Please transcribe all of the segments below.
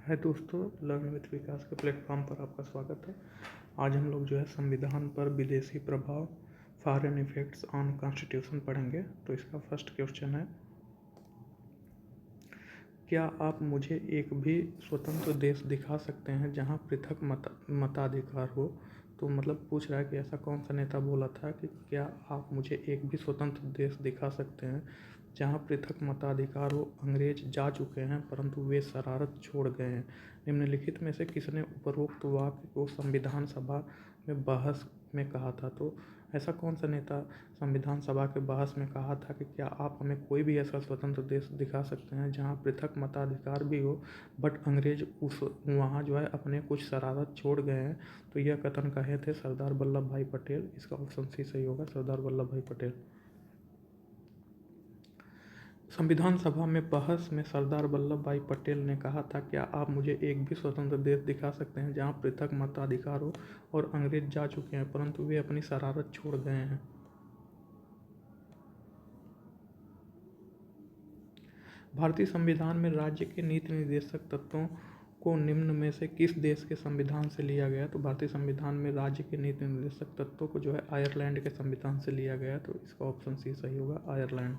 है दोस्तों, learn with विकास के प्लेटफॉर्म पर आपका स्वागत है। आज हम लोग जो है संविधान पर विदेशी प्रभाव, फॉरेन इफेक्ट्स ऑन कॉन्स्टिट्यूशन पढ़ेंगे। तो इसका फर्स्ट क्वेश्चन है, क्या आप मुझे एक भी स्वतंत्र देश दिखा सकते हैं जहां पृथक मताधिकार हो। तो मतलब पूछ रहा है कि ऐसा कौन सा नेता बोला था कि क्या आप मुझे एक भी स्वतंत्र देश दिखा सकते हैं जहां पृथक मताधिकार हो। अंग्रेज जा चुके हैं परंतु वे शरारत छोड़ गए हैं। निम्नलिखित में से किसने उपरोक्त वाक्य को संविधान सभा में बहस में कहा था। तो ऐसा कौन सा नेता संविधान सभा के बहस में कहा था कि क्या आप हमें कोई भी ऐसा स्वतंत्र देश दिखा सकते हैं जहां पृथक मताधिकार भी हो बट अंग्रेज उस वहाँ जो है अपने कुछ शरारत छोड़ गए हैं। तो यह कथन कहे थे सरदार वल्लभ भाई पटेल। इसका ऑप्शन सी सही होगा, सरदार वल्लभ भाई पटेल। संविधान सभा में बहस में सरदार वल्लभ भाई पटेल ने कहा था, क्या आप मुझे एक भी स्वतंत्र देश दिखा सकते हैं जहां पृथक मताधिकार हो और अंग्रेज जा चुके हैं परंतु वे अपनी शरारत छोड़ गए हैं। भारतीय संविधान में राज्य के नीति निर्देशक तत्वों को निम्न में से किस देश के संविधान से लिया गया। तो भारतीय संविधान में राज्य के नीति निर्देशक तत्वों को जो है आयरलैंड के संविधान से लिया गया। तो इसका ऑप्शन सी सही होगा, आयरलैंड।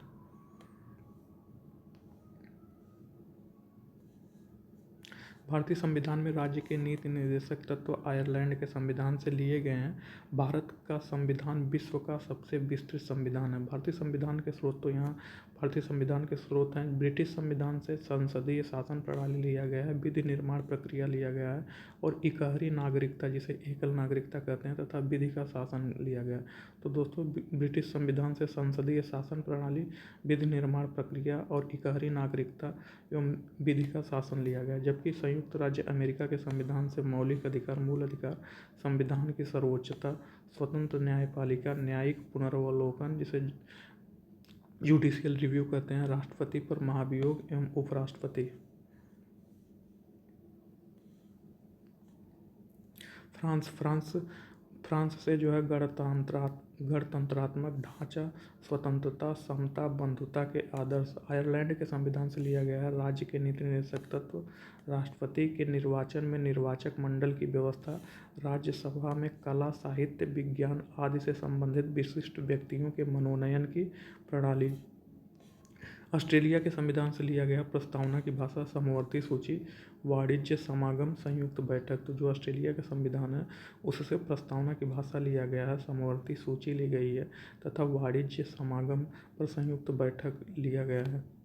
भारतीय संविधान में राज्य के नीति निर्देशक तत्व आयरलैंड के संविधान से लिए गए हैं। भारत का संविधान विश्व का सबसे विस्तृत संविधान है। भारतीय संविधान के स्रोत तो यहाँ भारतीय संविधान के स्रोत हैं। ब्रिटिश संविधान से संसदीय शासन प्रणाली लिया गया है, विधि निर्माण प्रक्रिया लिया गया है और इकहरी नागरिकता जिसे एकल नागरिकता कहते हैं तथा विधि का शासन लिया गया है। तो दोस्तों, ब्रिटिश संविधान से संसदीय शासन प्रणाली, विधि निर्माण प्रक्रिया और इकहरी नागरिकता एवं विधि का शासन लिया गया। जबकि संयुक्त राज्य अमेरिका के संविधान से मौलिक अधिकार, मूल अधिकार, संविधान की सर्वोच्चता, स्वतंत्र न्यायपालिका, न्यायिक पुनर्वलोकन जिसे जुडिशियल रिव्यू कहते हैं, राष्ट्रपति पर महाभियोग एवं उपराष्ट्रपति। फ्रांस से जो है गणतंत्रात्मक ढांचा, स्वतंत्रता, समता, बंधुता के आदर्श। आयरलैंड के संविधान से लिया गया है। राज्य के नीति निर्देशक तत्व, राष्ट्रपति के निर्वाचन में निर्वाचक मंडल की व्यवस्था, राज्यसभा में कला, साहित्य, विज्ञान आदि से संबंधित विशिष्ट व्यक्तियों के मनोनयन की प्रणाली। ऑस्ट्रेलिया के संविधान से लिया गया प्रस्तावना की भाषा, समवर्ती सूची, वाणिज्य समागम, संयुक्त बैठक। तो जो ऑस्ट्रेलिया का संविधान है उससे प्रस्तावना की भाषा लिया गया है, समवर्ती सूची ली गई है तथा वाणिज्य समागम पर संयुक्त बैठक लिया गया है।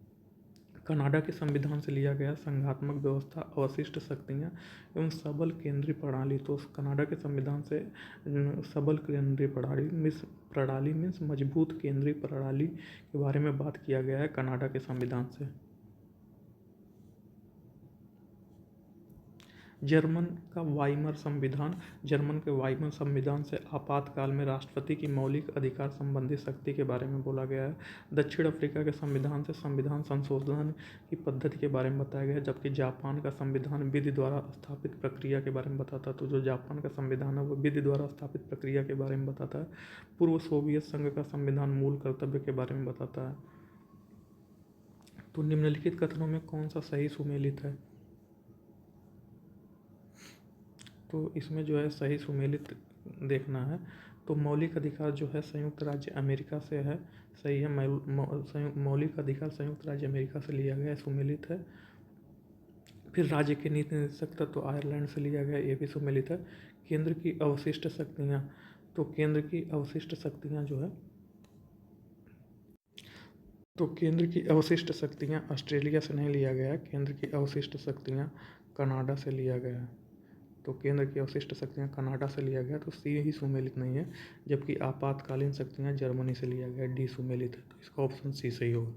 कनाडा के संविधान से लिया गया संघात्मक व्यवस्था, अवशिष्ट शक्तियाँ एवं सबल केंद्रीय प्रणाली। तो कनाडा के संविधान से सबल केंद्रीय प्रणाली मीन्स मजबूत केंद्रीय प्रणाली के बारे में बात किया गया है कनाडा के संविधान से। जर्मन के वाइमर संविधान से आपातकाल में राष्ट्रपति की मौलिक अधिकार संबंधी शक्ति के बारे में बोला गया है। दक्षिण अफ्रीका के संविधान से संविधान संशोधन की पद्धति के बारे में बताया गया है। जबकि जापान का संविधान विधि द्वारा स्थापित प्रक्रिया के बारे में बताता है। तो जो जापान का संविधान है वो विधि द्वारा स्थापित प्रक्रिया के बारे में बताता है। पूर्व सोवियत संघ का संविधान मूल कर्तव्य के बारे में बताता है। तो निम्नलिखित कथनों में कौन सा सही सुमेलित है। तो इसमें जो है सही सुमेलित देखना है। तो मौलिक अधिकार जो है संयुक्त राज्य अमेरिका से है, सही है। मौलिक अधिकार संयुक्त राज्य अमेरिका से लिया गया है, सुमेलित है। फिर राज्य के नीति निर्देशक तत्व आयरलैंड से लिया गया, ये भी सुमेलित है। केंद्र की अवशिष्ट शक्तियाँ, तो केंद्र की अवशिष्ट शक्तियाँ जो है तो केंद्र की अवशिष्ट शक्तियाँ ऑस्ट्रेलिया से नहीं लिया गया है। केंद्र की अवशिष्ट शक्तियाँ कनाडा से लिया गया है। तो केंद्र की अवशिष्ट शक्तियाँ कनाडा से लिया गया, तो सी ही सुमेलित नहीं है। जबकि आपातकालीन शक्तियाँ जर्मनी से लिया गया, डी सुमेलित है। तो इसका ऑप्शन सी सही होगा।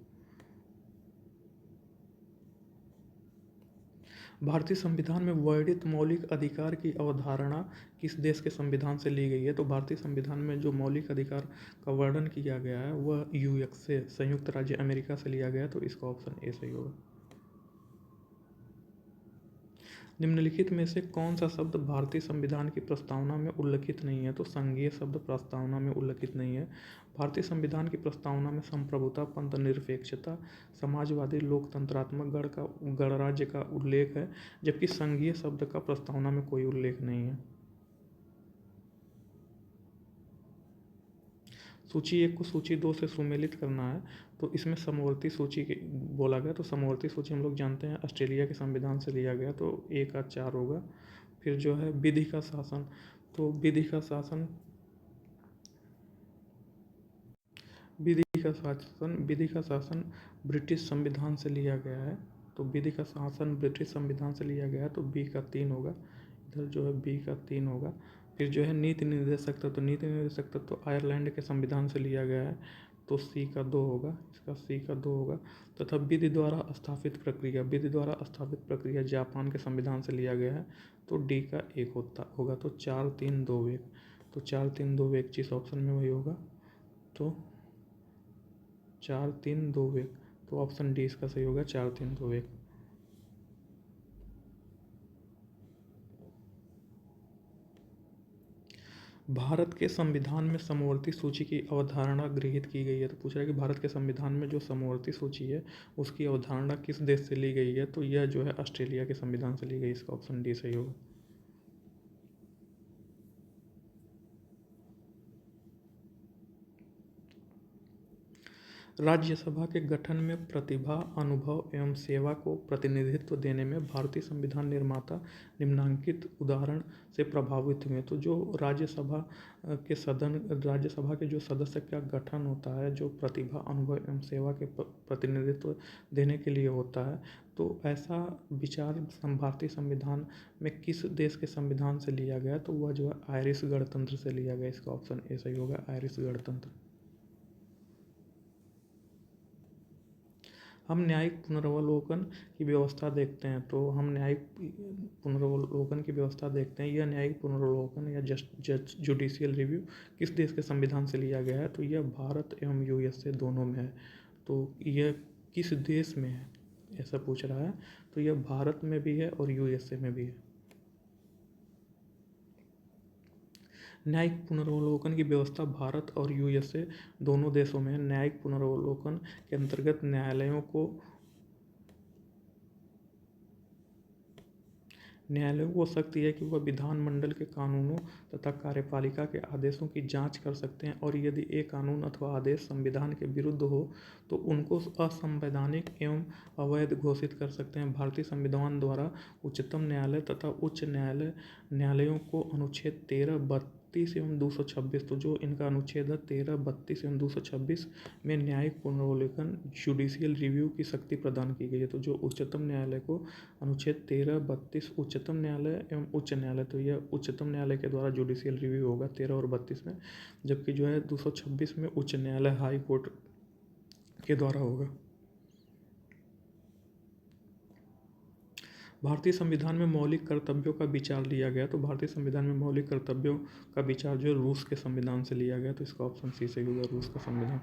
भारतीय संविधान में वर्णित मौलिक अधिकार की अवधारणा किस देश के संविधान से ली गई है। तो भारतीय संविधान में जो मौलिक अधिकार का वर्णन किया गया है वह यूएस से, संयुक्त राज्य अमेरिका से लिया गया। तो इसका ऑप्शन ए सही होगा। निम्नलिखित में से कौन सा शब्द भारतीय संविधान की प्रस्तावना में उल्लिखित नहीं है? तो संघीय शब्द प्रस्तावना में उल्लिखित नहीं है। भारतीय संविधान की प्रस्तावना में संप्रभुता, पंथनिरपेक्षता, समाजवादी, लोकतंत्रात्मक गणराज्य का उल्लेख है, जबकि संघीय शब्द का प्रस्तावना में कोई उल्लेख नहीं है। सूची 1 को सूची 2 से सुमेलित करना है, तो इसमें समवर्ती सूची बोला गया, तो समवर्ती सूची हम लोग जानते हैं ऑस्ट्रेलिया के संविधान से लिया गया, तो A का 4 होगा। फिर जो है विधि का शासन, तो विधि का शासन ब्रिटिश संविधान से लिया गया है, तो विधि का शासन ब्रिटिश संविधान से लिया गया है, तो B का 3 होगा। इधर जो है B का 3 होगा। फिर जो है नीति निर्देशक तत्व, तो नीति निर्देशक तत्व तो आयरलैंड के संविधान से लिया गया है, तो C का 2 होगा, इसका C का 2 होगा। तथा विधि द्वारा स्थापित प्रक्रिया जापान के संविधान से लिया गया है, तो D का 1 होगा। तो 4 3 2 1, तो 4 3 2 1 जिस ऑप्शन में वही होगा, तो 4 3 2 1, तो ऑप्शन डी इसका सही होगा, 4 3 2 1। भारत के संविधान में समवर्ती सूची की अवधारणा गृहीत की गई है, तो पूछ रहा है कि भारत के संविधान में जो समवर्ती सूची है उसकी अवधारणा किस देश से ली गई है? तो यह जो है ऑस्ट्रेलिया के संविधान से ली गई, इसका ऑप्शन डी सही होगा। राज्यसभा के गठन में प्रतिभा, अनुभव एवं सेवा को प्रतिनिधित्व देने में भारतीय संविधान निर्माता निम्नलिखित उदाहरण से प्रभावित हुए। तो जो राज्यसभा के जो सदस्य का गठन होता है, जो प्रतिभा, अनुभव एवं सेवा के प्रतिनिधित्व देने के लिए होता है, तो ऐसा विचार भारतीय संविधान में किस देश के संविधान से लिया गया? तो वह जो है आयरिश गणतंत्र से लिया गया, इसका ऑप्शन ए सही होगा, आयरिश गणतंत्र। हम न्यायिक पुनर्वलोकन की व्यवस्था देखते हैं, तो हम न्यायिक पुनर्वलोकन की व्यवस्था देखते हैं। यह न्यायिक पुनर्वलोकन या जुडिशियल रिव्यू किस देश के संविधान से लिया गया है? तो यह भारत एवं यूएसए दोनों में है। तो यह किस देश में है ऐसा पूछ रहा है, तो यह भारत में भी है और यूएसए में भी है। न्यायिक पुनर्वलोकन की व्यवस्था भारत और यूएसए दोनों देशों में है। न्यायिक पुनर्वलोकन के अंतर्गत न्यायालयों को शक्ति है कि वह विधानमंडल के कानूनों तथा कार्यपालिका के आदेशों की जांच कर सकते हैं, और यदि एक कानून अथवा आदेश संविधान के विरुद्ध हो तो उनको असंवैधानिक एवं अवैध घोषित कर सकते हैं। भारतीय संविधान द्वारा उच्चतम न्यायालय तथा उच्च न्यायालयों को अनुच्छेद 13, 32 एवं 226, तो जो इनका अनुच्छेद है 13, 32 एवं 226 में न्यायिक पुनर्वलोकन जुडिशियल रिव्यू की शक्ति प्रदान की गई है। तो जो उच्चतम न्यायालय को अनुच्छेद 13, 32 उच्चतम न्यायालय एवं उच्च न्यायालय, तो यह उच्चतम न्यायालय के द्वारा जुडिशियल रिव्यू होगा 13 और 32 में, जबकि जो है 226 में उच्च न्यायालय हाई कोर्ट के द्वारा होगा। भारतीय संविधान में मौलिक कर्तव्यों का विचार लिया गया, तो भारतीय संविधान में मौलिक कर्तव्यों का विचार जो है रूस के संविधान से लिया गया, तो इसका ऑप्शन सी सही होगा, रूस का संविधान।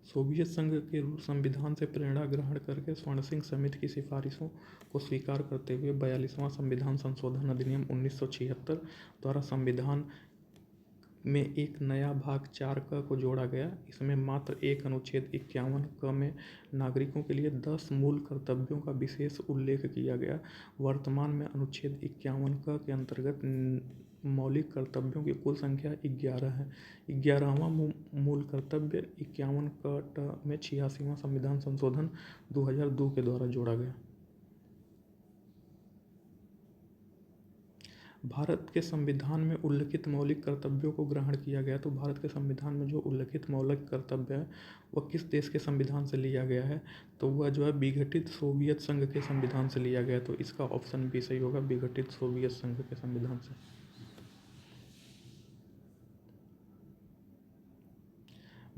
सोवियत संघ के संविधान से प्रेरणा ग्रहण करके स्वर्ण सिंह समिति की सिफारिशों को स्वीकार करते हुए 42वां संविधान संशोधन अधिनियम 1976 द्वारा संविधान में एक नया भाग 4 क को जोड़ा गया। इसमें मात्र एक अनुच्छेद 51 क में नागरिकों के लिए 10 मूल कर्तव्यों का विशेष उल्लेख किया गया। वर्तमान में अनुच्छेद 51 क के अंतर्गत मौलिक कर्तव्यों की कुल संख्या 11 है। 11वां मूल कर्तव्य 51 क में 86वां संविधान संशोधन 2002 के द्वारा जोड़ा गया। भारत के संविधान में उल्लिखित मौलिक कर्तव्यों को ग्रहण किया गया, तो भारत के संविधान में जो उल्लिखित मौलिक कर्तव्य है वह किस देश के संविधान से लिया गया है? तो वह जो है विघटित सोवियत संघ के संविधान से लिया गया, तो इसका ऑप्शन बी सही होगा, विघटित सोवियत संघ के संविधान से।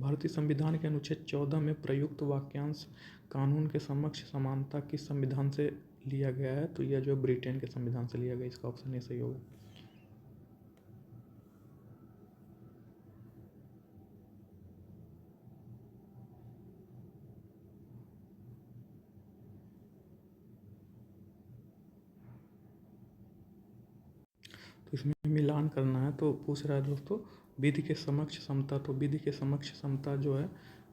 भारतीय संविधान के अनुच्छेद 14 में प्रयुक्त वाक्यांश कानून के समक्ष समानता किस संविधान से लिया गया है? तो यह जो ब्रिटेन के संविधान से लिया गया, इसका ऑप्शन ए सही होगा। इसमें मिलान करना है तो पूछ रहा है दोस्तों, विधि के समक्ष समता, तो विधि के समक्ष समता जो है,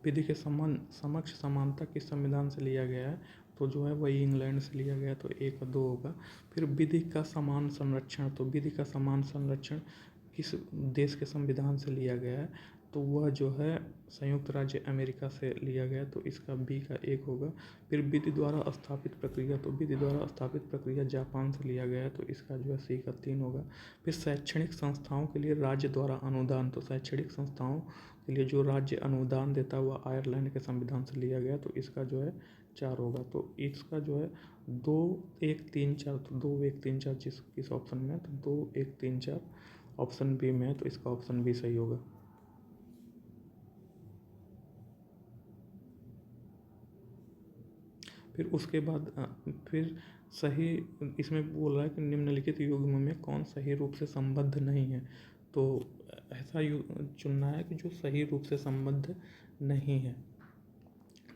विधि के समक्ष समानता किस संविधान से लिया गया है, तो जो है वही इंग्लैंड से लिया गया, तो 1 और 2 होगा। फिर विधि का समान संरक्षण, तो विधि का समान संरक्षण किस देश के संविधान से लिया गया है, तो वह जो है संयुक्त राज्य अमेरिका से लिया गया, तो इसका बी का 1 होगा। फिर विधि द्वारा स्थापित प्रक्रिया, तो विधि द्वारा स्थापित प्रक्रिया जापान से लिया गया है, तो इसका जो है सी का 3 होगा। फिर शैक्षणिक संस्थाओं के लिए राज्य द्वारा अनुदान, तो शैक्षणिक संस्थाओं के लिए जो राज्य अनुदान देता है वह आयरलैंड के संविधान से लिया गया, तो इसका जो है 4 होगा। तो इसका जो है 2 1 3 4, तो 2 1 3 4 किस ऑप्शन में है, तो 2 1 3 4 ऑप्शन बी में है, तो इसका ऑप्शन बी सही होगा। फिर उसके बाद फिर सही, इसमें बोल रहा है कि निम्नलिखित युग्म में कौन सही रूप से संबद्ध नहीं है, तो ऐसा चुनना है कि जो सही रूप से संबद्ध नहीं है।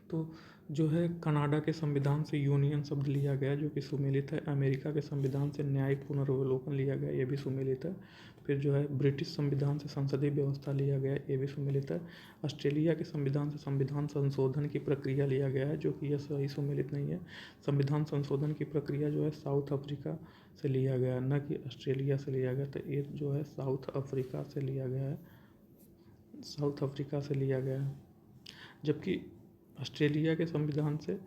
तो जो है कनाडा के संविधान से यूनियन शब्द लिया गया जो कि सुमेलित है, अमेरिका के संविधान से न्यायिक पुनर्वलोकन लिया गया, ये भी सुमेलित है। फिर जो है ब्रिटिश संविधान से संसदीय व्यवस्था लिया गया, ये भी सुमेलित है। ऑस्ट्रेलिया के संविधान से संविधान संशोधन की प्रक्रिया लिया गया है, जो कि यह सही सुमेलित नहीं है। संविधान संशोधन की प्रक्रिया जो है साउथ अफ्रीका से लिया गया, न कि ऑस्ट्रेलिया से लिया गया, तो ये जो है साउथ अफ्रीका से लिया गया है, साउथ अफ्रीका से लिया गया है। जबकि ऑस्ट्रेलिया के संविधान से,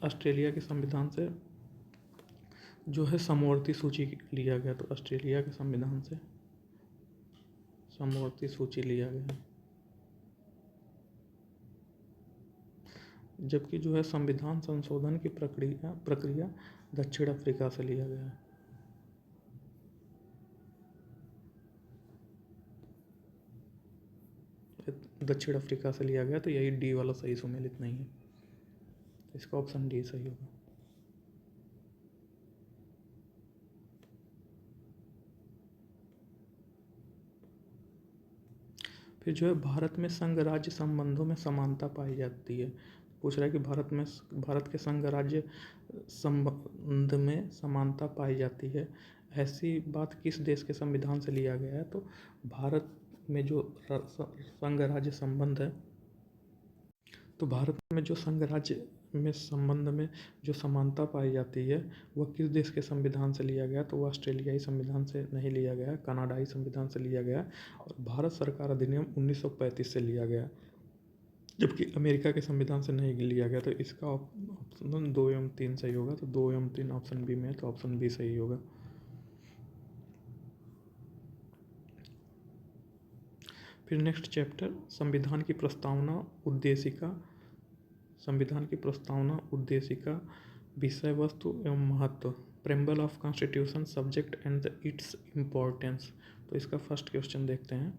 ऑस्ट्रेलिया के संविधान से जो है समवर्ती सूची लिया गया, तो ऑस्ट्रेलिया के संविधान से समवर्ती सूची लिया गया। जबकि जो है संविधान संशोधन की प्रक्रिया दक्षिण अफ्रीका से लिया गया है। दक्षिण अफ्रीका से लिया गया, तो यही डी वाला सही सुमेलित नहीं है, इसका ऑप्शन डी सही होगा। फिर जो है भारत में संघ राज्य संबंधों में समानता पाई जाती है, पूछ रहा है कि भारत के संघ राज्य संबंध में समानता पाई जाती है, ऐसी बात किस देश के संविधान से लिया गया है, तो भारत में जो संघ राज्य संबंध है, तो भारत में जो संघ राज्य में संबंध में जो समानता पाई जाती है वह किस देश के संविधान से लिया गया, तो वह ऑस्ट्रेलियाई संविधान से नहीं लिया गया, कनाडाई संविधान से लिया गया, और भारत सरकार अधिनियम 1935 से लिया गया, जबकि अमेरिका के संविधान से नहीं लिया गया, तो इसका ऑप्शन 2 एवं 3 सही होगा, तो 2 एवं 3 ऑप्शन बी में है, तो ऑप्शन बी सही होगा। फिर नेक्स्ट चैप्टर संविधान की प्रस्तावना उद्देशिका, संविधान की प्रस्तावना उद्देशिका, विषय वस्तु एवं महत्व, preamble of constitution, subject and its importance, तो इसका फर्स्ट क्वेश्चन देखते हैं।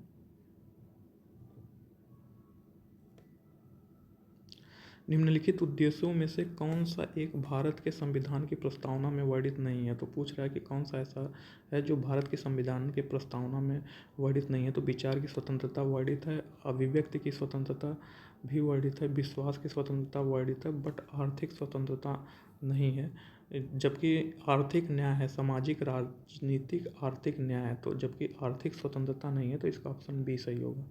निम्नलिखित उद्देश्यों में से कौन सा एक भारत के संविधान की प्रस्तावना में वर्णित नहीं है, तो पूछ रहा है कि कौन सा ऐसा है जो भारत के संविधान के प्रस्तावना में वर्णित नहीं है, तो विचार की स्वतंत्रता वर्णित है, अभिव्यक्ति की स्वतंत्रता भी वर्णित है, विश्वास की स्वतंत्रता वर्णित है, बट आर्थिक स्वतंत्रता नहीं है। जबकि आर्थिक न्याय है, सामाजिक राजनीतिक आर्थिक न्याय है, तो जबकि आर्थिक स्वतंत्रता नहीं है, तो इसका ऑप्शन बी सही होगा।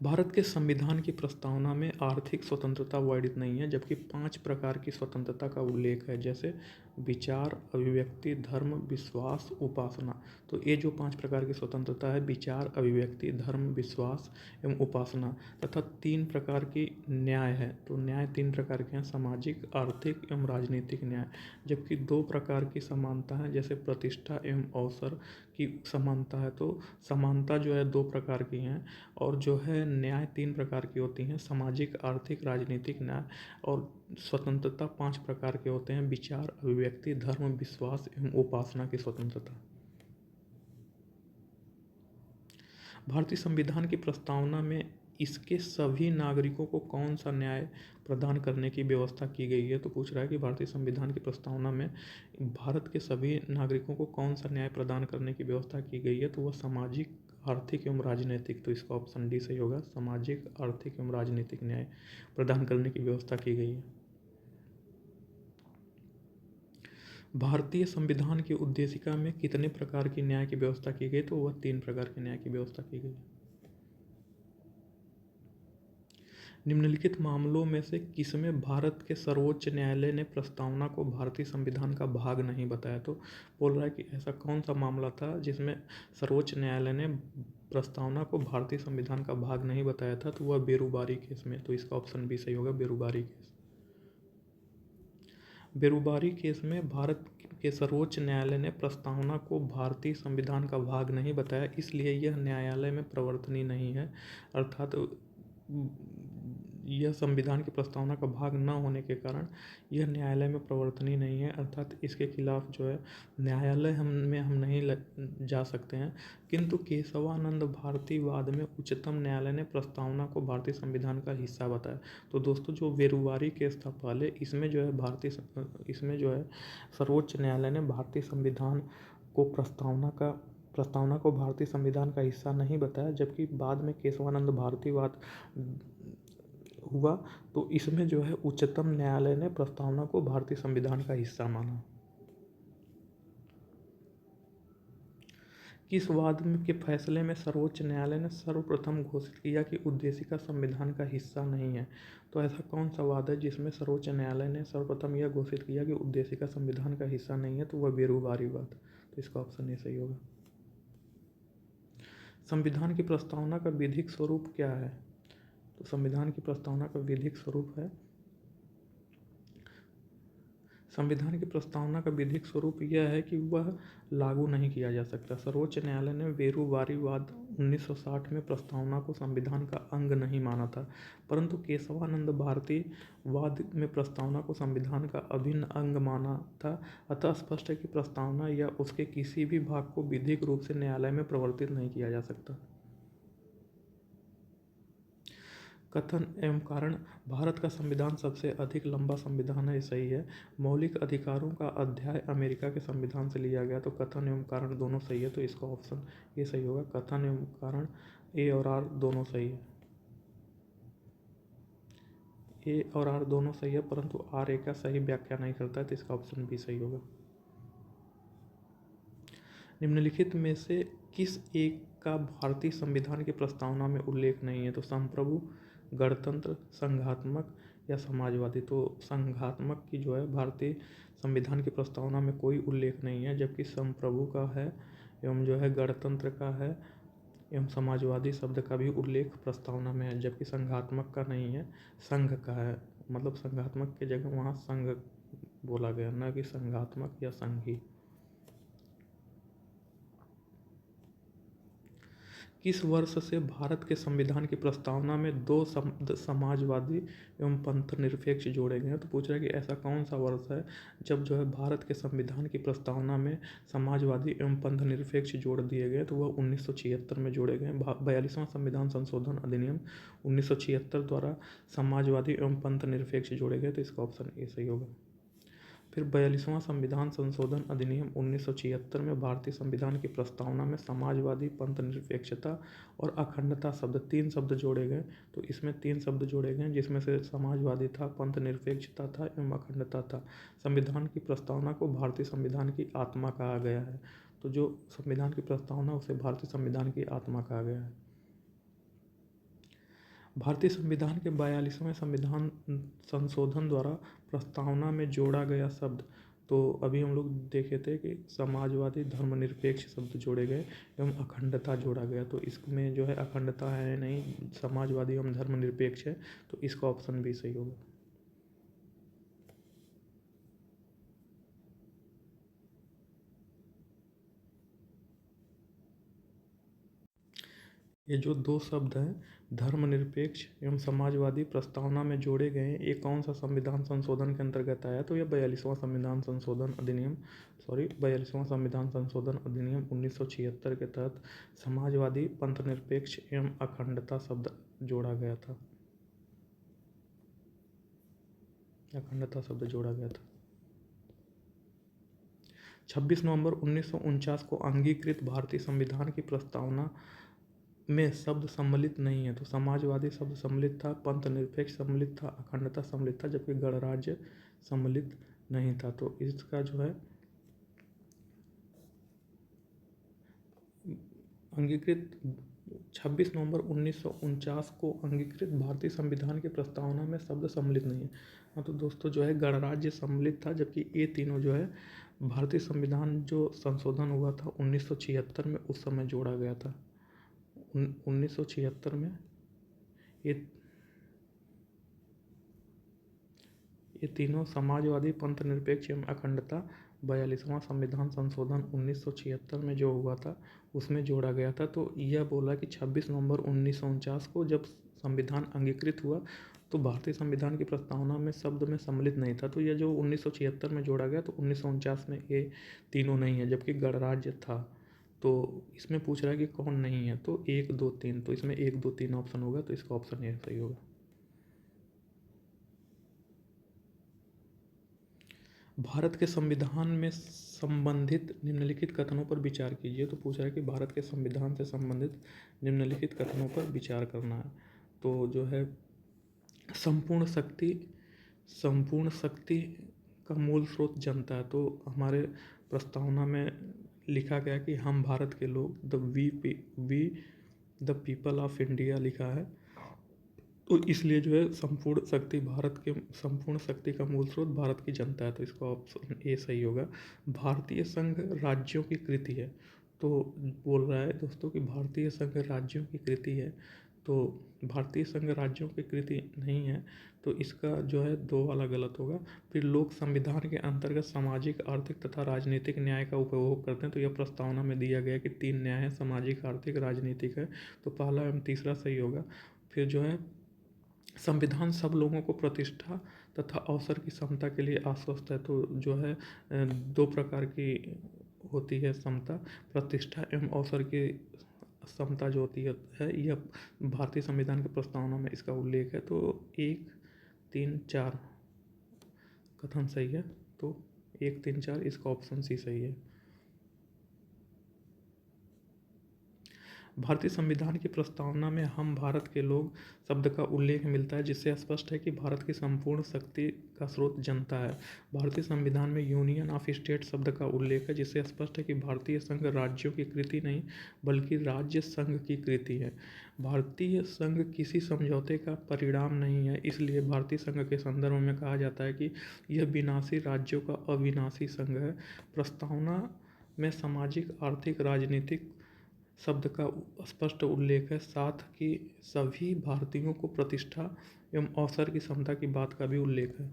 भारत के संविधान की प्रस्तावना में आर्थिक स्वतंत्रता वर्णित नहीं है, जबकि 5 प्रकार की स्वतंत्रता का उल्लेख है, जैसे विचार, अभिव्यक्ति, धर्म, विश्वास, उपासना। तो ये जो 5 प्रकार की स्वतंत्रता है, विचार, अभिव्यक्ति, धर्म, विश्वास एवं उपासना, तथा 3 प्रकार की न्याय है, तो न्याय 3 प्रकार के हैं, सामाजिक, आर्थिक एवं राजनीतिक न्याय। जबकि 2 प्रकार की समानता है, जैसे प्रतिष्ठा एवं अवसर की समानता है, तो समानता जो है 2 प्रकार की हैं, और जो है न्याय 3 प्रकार की होती हैं, सामाजिक, आर्थिक, राजनीतिक न्याय, और स्वतंत्रता 5 प्रकार के होते हैं, विचार, अभिव्यक्ति, धर्म, विश्वास एवं उपासना की स्वतंत्रता। भारतीय संविधान की प्रस्तावना में इसके सभी नागरिकों को कौन सा न्याय प्रदान करने की व्यवस्था की गई है, तो पूछ रहा है कि भारतीय संविधान की प्रस्तावना में भारत के सभी नागरिकों को कौन सा न्याय प्रदान करने की व्यवस्था की गई है, तो वह सामाजिक, आर्थिक एवं राजनीतिक, तो इसका ऑप्शन डी सही होगा, सामाजिक, आर्थिक एवं राजनीतिक न्याय प्रदान करने की व्यवस्था की गई है। भारतीय संविधान की उद्देशिका में कितने प्रकार की न्याय की व्यवस्था की गई? तो वह 3 प्रकार की न्याय की व्यवस्था की गई। निम्नलिखित मामलों में से किसमें भारत के सर्वोच्च न्यायालय ने प्रस्तावना को भारतीय संविधान का भाग नहीं बताया? तो बोल रहा है कि ऐसा कौन सा मामला था जिसमें सर्वोच्च न्यायालय ने प्रस्तावना को भारतीय संविधान का भाग नहीं बताया था? तो वह बेरुबारी केस में। तो इसका ऑप्शन बी सही होगा, बेरुबारी केस। बेरुबारी केस में भारत के सर्वोच्च न्यायालय ने प्रस्तावना को भारतीय संविधान का भाग नहीं बताया, इसलिए यह न्यायालय में प्रवर्तनीय नहीं है। अर्थात यह संविधान की प्रस्तावना का भाग न होने के कारण यह न्यायालय में प्रवर्तनीय नहीं है। अर्थात इसके खिलाफ जो है न्यायालय हम नहीं जा सकते हैं। किंतु केशवानंद भारती वाद में उच्चतम न्यायालय ने प्रस्तावना को भारतीय संविधान का हिस्सा बताया। तो दोस्तों जो बेरुबारी केस था पहले, इसमें जो है सर्वोच्च न्यायालय ने भारतीय संविधान को प्रस्तावना को भारतीय संविधान का हिस्सा नहीं बताया, जबकि बाद में केशवानंद भारतीवाद हुआ तो इसमें जो है उच्चतम न्यायालय ने प्रस्तावना को भारतीय संविधान का हिस्सा माना। किस वाद के फैसले में सर्वोच्च न्यायालय ने सर्वप्रथम घोषित किया कि उद्देशिका संविधान का हिस्सा नहीं है? तो ऐसा कौन सा वाद है जिसमें सर्वोच्च न्यायालय ने सर्वप्रथम यह घोषित किया कि उद्देशिका संविधान का हिस्सा नहीं है? तो वह बेरुबारी वाद। तो इसका ऑप्शन ए सही होगा। संविधान की प्रस्तावना का विधिक स्वरूप क्या है? तो संविधान की प्रस्तावना का विधिक स्वरूप है, संविधान की प्रस्तावना का विधिक स्वरूप यह है कि वह लागू नहीं किया जा सकता। सर्वोच्च न्यायालय ने बेरुबारी वाद 1960 में प्रस्तावना को संविधान का अंग नहीं माना था, परंतु केशवानंद भारती वाद में प्रस्तावना को संविधान का अभिन्न अंग माना था। अतः स्पष्ट है कि प्रस्तावना या उसके किसी भी भाग को विधिक रूप से न्यायालय में प्रवर्तित नहीं किया जा सकता। कथन एवं कारण, भारत का संविधान सबसे अधिक लंबा संविधान है, सही है। मौलिक अधिकारों का अध्याय अमेरिका के संविधान से लिया गया, तो कथन एवं कारण दोनों सही है, तो इसका ऑप्शन ये सही होगा। कथन एवं कारण ए और आर दोनों सही है, ए और आर दोनों सही है, परंतु आर ए का सही व्याख्या नहीं करता है, तो इसका ऑप्शन बी सही होगा। निम्नलिखित में से किस एक का भारतीय संविधान की प्रस्तावना में उल्लेख नहीं है? तो संप्रभु, गणतंत्र, संघात्मक या समाजवादी। तो संघात्मक की जो है भारतीय संविधान की प्रस्तावना में कोई उल्लेख नहीं है, जबकि संप्रभु का है एवं जो है गणतंत्र का है एवं समाजवादी शब्द का भी उल्लेख प्रस्तावना में है, जबकि संघात्मक का नहीं है, संघ का है। मतलब संघात्मक की जगह वहाँ संघ बोला गया, न कि संघात्मक या संघी। किस वर्ष से भारत के संविधान की प्रस्तावना में 2 शब्द समाजवादी एवं पंथनिरपेक्ष जोड़े गए हैं? तो पूछ रहा है कि ऐसा कौन सा वर्ष है जब जो है भारत के संविधान की प्रस्तावना में समाजवादी एवं पंथनिरपेक्ष जोड़ दिए गए? तो वह 1976 में जोड़े गए। 42वां संविधान संशोधन अधिनियम 1976 द्वारा समाजवादी एवं पंथनिरपेक्ष जोड़े गए, तो इसका ऑप्शन ए सही होगा। फिर 42वां संविधान संशोधन अधिनियम 1976 में भारतीय संविधान की प्रस्तावना में समाजवादी, पंथनिरपेक्षता और अखंडता शब्द 3 शब्द जोड़े गए। तो इसमें 3 शब्द जोड़े गए जिसमें से समाजवादी था, पंथनिरपेक्षता था एवं अखंडता था। संविधान की प्रस्तावना को भारतीय संविधान की आत्मा कहा गया है। तो जो संविधान की प्रस्तावना उसे भारतीय संविधान की आत्मा कहा गया है। भारतीय संविधान के 42वें संविधान संशोधन द्वारा प्रस्तावना में जोड़ा गया शब्द, तो अभी हम लोग देखे थे कि समाजवादी, धर्मनिरपेक्ष शब्द जोड़े गए एवं अखंडता जोड़ा गया। तो इसमें जो है अखंडता है नहीं, समाजवादी एवं धर्मनिरपेक्ष है, तो इसका ऑप्शन भी सही होगा। ये जो 2 शब्द हैं धर्मनिरपेक्ष एवं समाजवादी प्रस्तावना में जोड़े गए हैं, ये कौन सा संविधान संशोधन के अंतर्गत आया? तो यह 42वां संविधान संशोधन अधिनियम 1976 के तहत समाजवादी, पंथनिरपेक्ष एवं अखंडता शब्द जोड़ा गया था। 26 नवंबर 1949 को अंगीकृत भारतीय संविधान की प्रस्तावना में शब्द सम्मिलित नहीं है। तो समाजवादी शब्द सम्मिलित था, पंथनिरपेक्ष सम्मिलित था, अखंडता सम्मिलित था, जबकि गणराज्य सम्मिलित नहीं था। तो इसका जो है अंगीकृत 26 नवंबर 1949 को अंगीकृत भारतीय संविधान की प्रस्तावना में शब्द सम्मिलित नहीं है। हाँ, तो दोस्तों जो है गणराज्य सम्मिलित था, जबकि ये तीनों जो है भारतीय संविधान जो संशोधन हुआ था 1976 में, उस समय जोड़ा गया था। 1976 में ये तीनों समाजवादी, पंथ निरपेक्ष एवं अखंडता, 42वां संविधान संशोधन 1976 में जो हुआ था उसमें जोड़ा गया था। तो यह बोला कि 26 नवंबर 1949 को जब संविधान अंगीकृत हुआ तो भारतीय संविधान की प्रस्तावना में शब्द में सम्मिलित नहीं था। तो यह जो 1976 में जोड़ा गया, तो 1949 में ये तीनों नहीं है, जबकि गणराज्य था। तो इसमें पूछ रहा है कि कौन नहीं है, तो 1 2 3, तो इसमें 1 2 3 ऑप्शन होगा, तो इसका ऑप्शन ये सही होगा। भारत के संविधान में संबंधित निम्नलिखित कथनों पर विचार कीजिए। तो पूछ रहा है कि भारत के संविधान से संबंधित निम्नलिखित कथनों पर विचार करना है। तो जो है संपूर्ण शक्ति का मूल स्रोत जनता है। तो हमारे प्रस्तावना में लिखा गया कि हम भारत के लोग, we the people of India लिखा है। तो इसलिए जो है संपूर्ण शक्ति का मूल स्रोत भारत की जनता है। तो इसका ऑप्शन ए सही होगा। भारतीय संघ राज्यों की कृति है। तो बोल रहा है दोस्तों कि भारतीय संघ राज्यों की कृति है। तो भारतीय संघ राज्यों की कृति नहीं है, तो इसका जो है 2 वाला गलत होगा। फिर लोग संविधान के अंतर्गत सामाजिक, आर्थिक तथा राजनीतिक न्याय का उपभोग करते हैं। तो यह प्रस्तावना में दिया गया कि 3 न्याय है, सामाजिक, आर्थिक, राजनीतिक है। तो पहला एवं तीसरा सही होगा। फिर जो है संविधान सब लोगों को प्रतिष्ठा तथा अवसर की समता के लिए आश्वस्त है। तो जो है 2 प्रकार की होती है समता, प्रतिष्ठा एवं अवसर की समता जो होती है, यह भारतीय संविधान की प्रस्तावना में इसका उल्लेख है। तो 1 3 4 कथन सही है। तो 1 3 4 इसका ऑप्शन सी सही है। भारतीय संविधान की प्रस्तावना में हम भारत के लोग शब्द का उल्लेख मिलता है, जिससे स्पष्ट है कि भारत की संपूर्ण शक्ति का स्रोत जनता है। भारतीय संविधान में यूनियन ऑफ स्टेट शब्द का उल्लेख है, जिससे स्पष्ट है कि भारतीय संघ राज्यों की कृति नहीं बल्कि राज्य संघ की कृति है। भारतीय संघ किसी समझौते का परिणाम नहीं है, इसलिए भारतीय संघ के संदर्भ में कहा जाता है कि यह विनाशी राज्यों का अविनाशी संघ है। प्रस्तावना में सामाजिक, आर्थिक, राजनीतिक शब्द का स्पष्ट उल्लेख है, साथ ही सभी भारतीयों को प्रतिष्ठा एवं अवसर की समता की बात का भी उल्लेख है।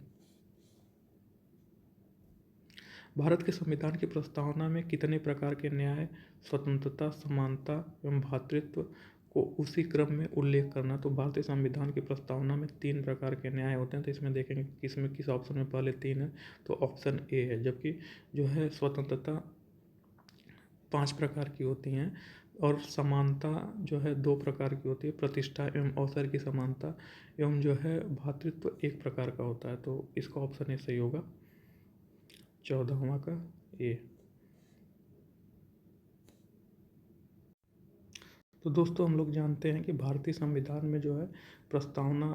भारत के संविधान की प्रस्तावना में कितने प्रकार के न्याय, स्वतंत्रता, समानता एवं भ्रातृत्व को उसी क्रम में उल्लेख करना। तो भारतीय संविधान की प्रस्तावना में 3 प्रकार के न्याय होते हैं। तो इसमें देखेंगे किसमें किस ऑप्शन में पहले 3 है, तो ऑप्शन ए है। जबकि जो है स्वतंत्रता 5 प्रकार की होती हैं और समानता जो है 2 प्रकार की होती है, प्रतिष्ठा एवं अवसर की समानता, एवं जो है भ्रातृत्व 1 प्रकार का होता है। तो इसका ऑप्शन ए सही होगा, 14वां का ए। तो दोस्तों हम लोग जानते हैं कि भारतीय संविधान में जो है प्रस्तावना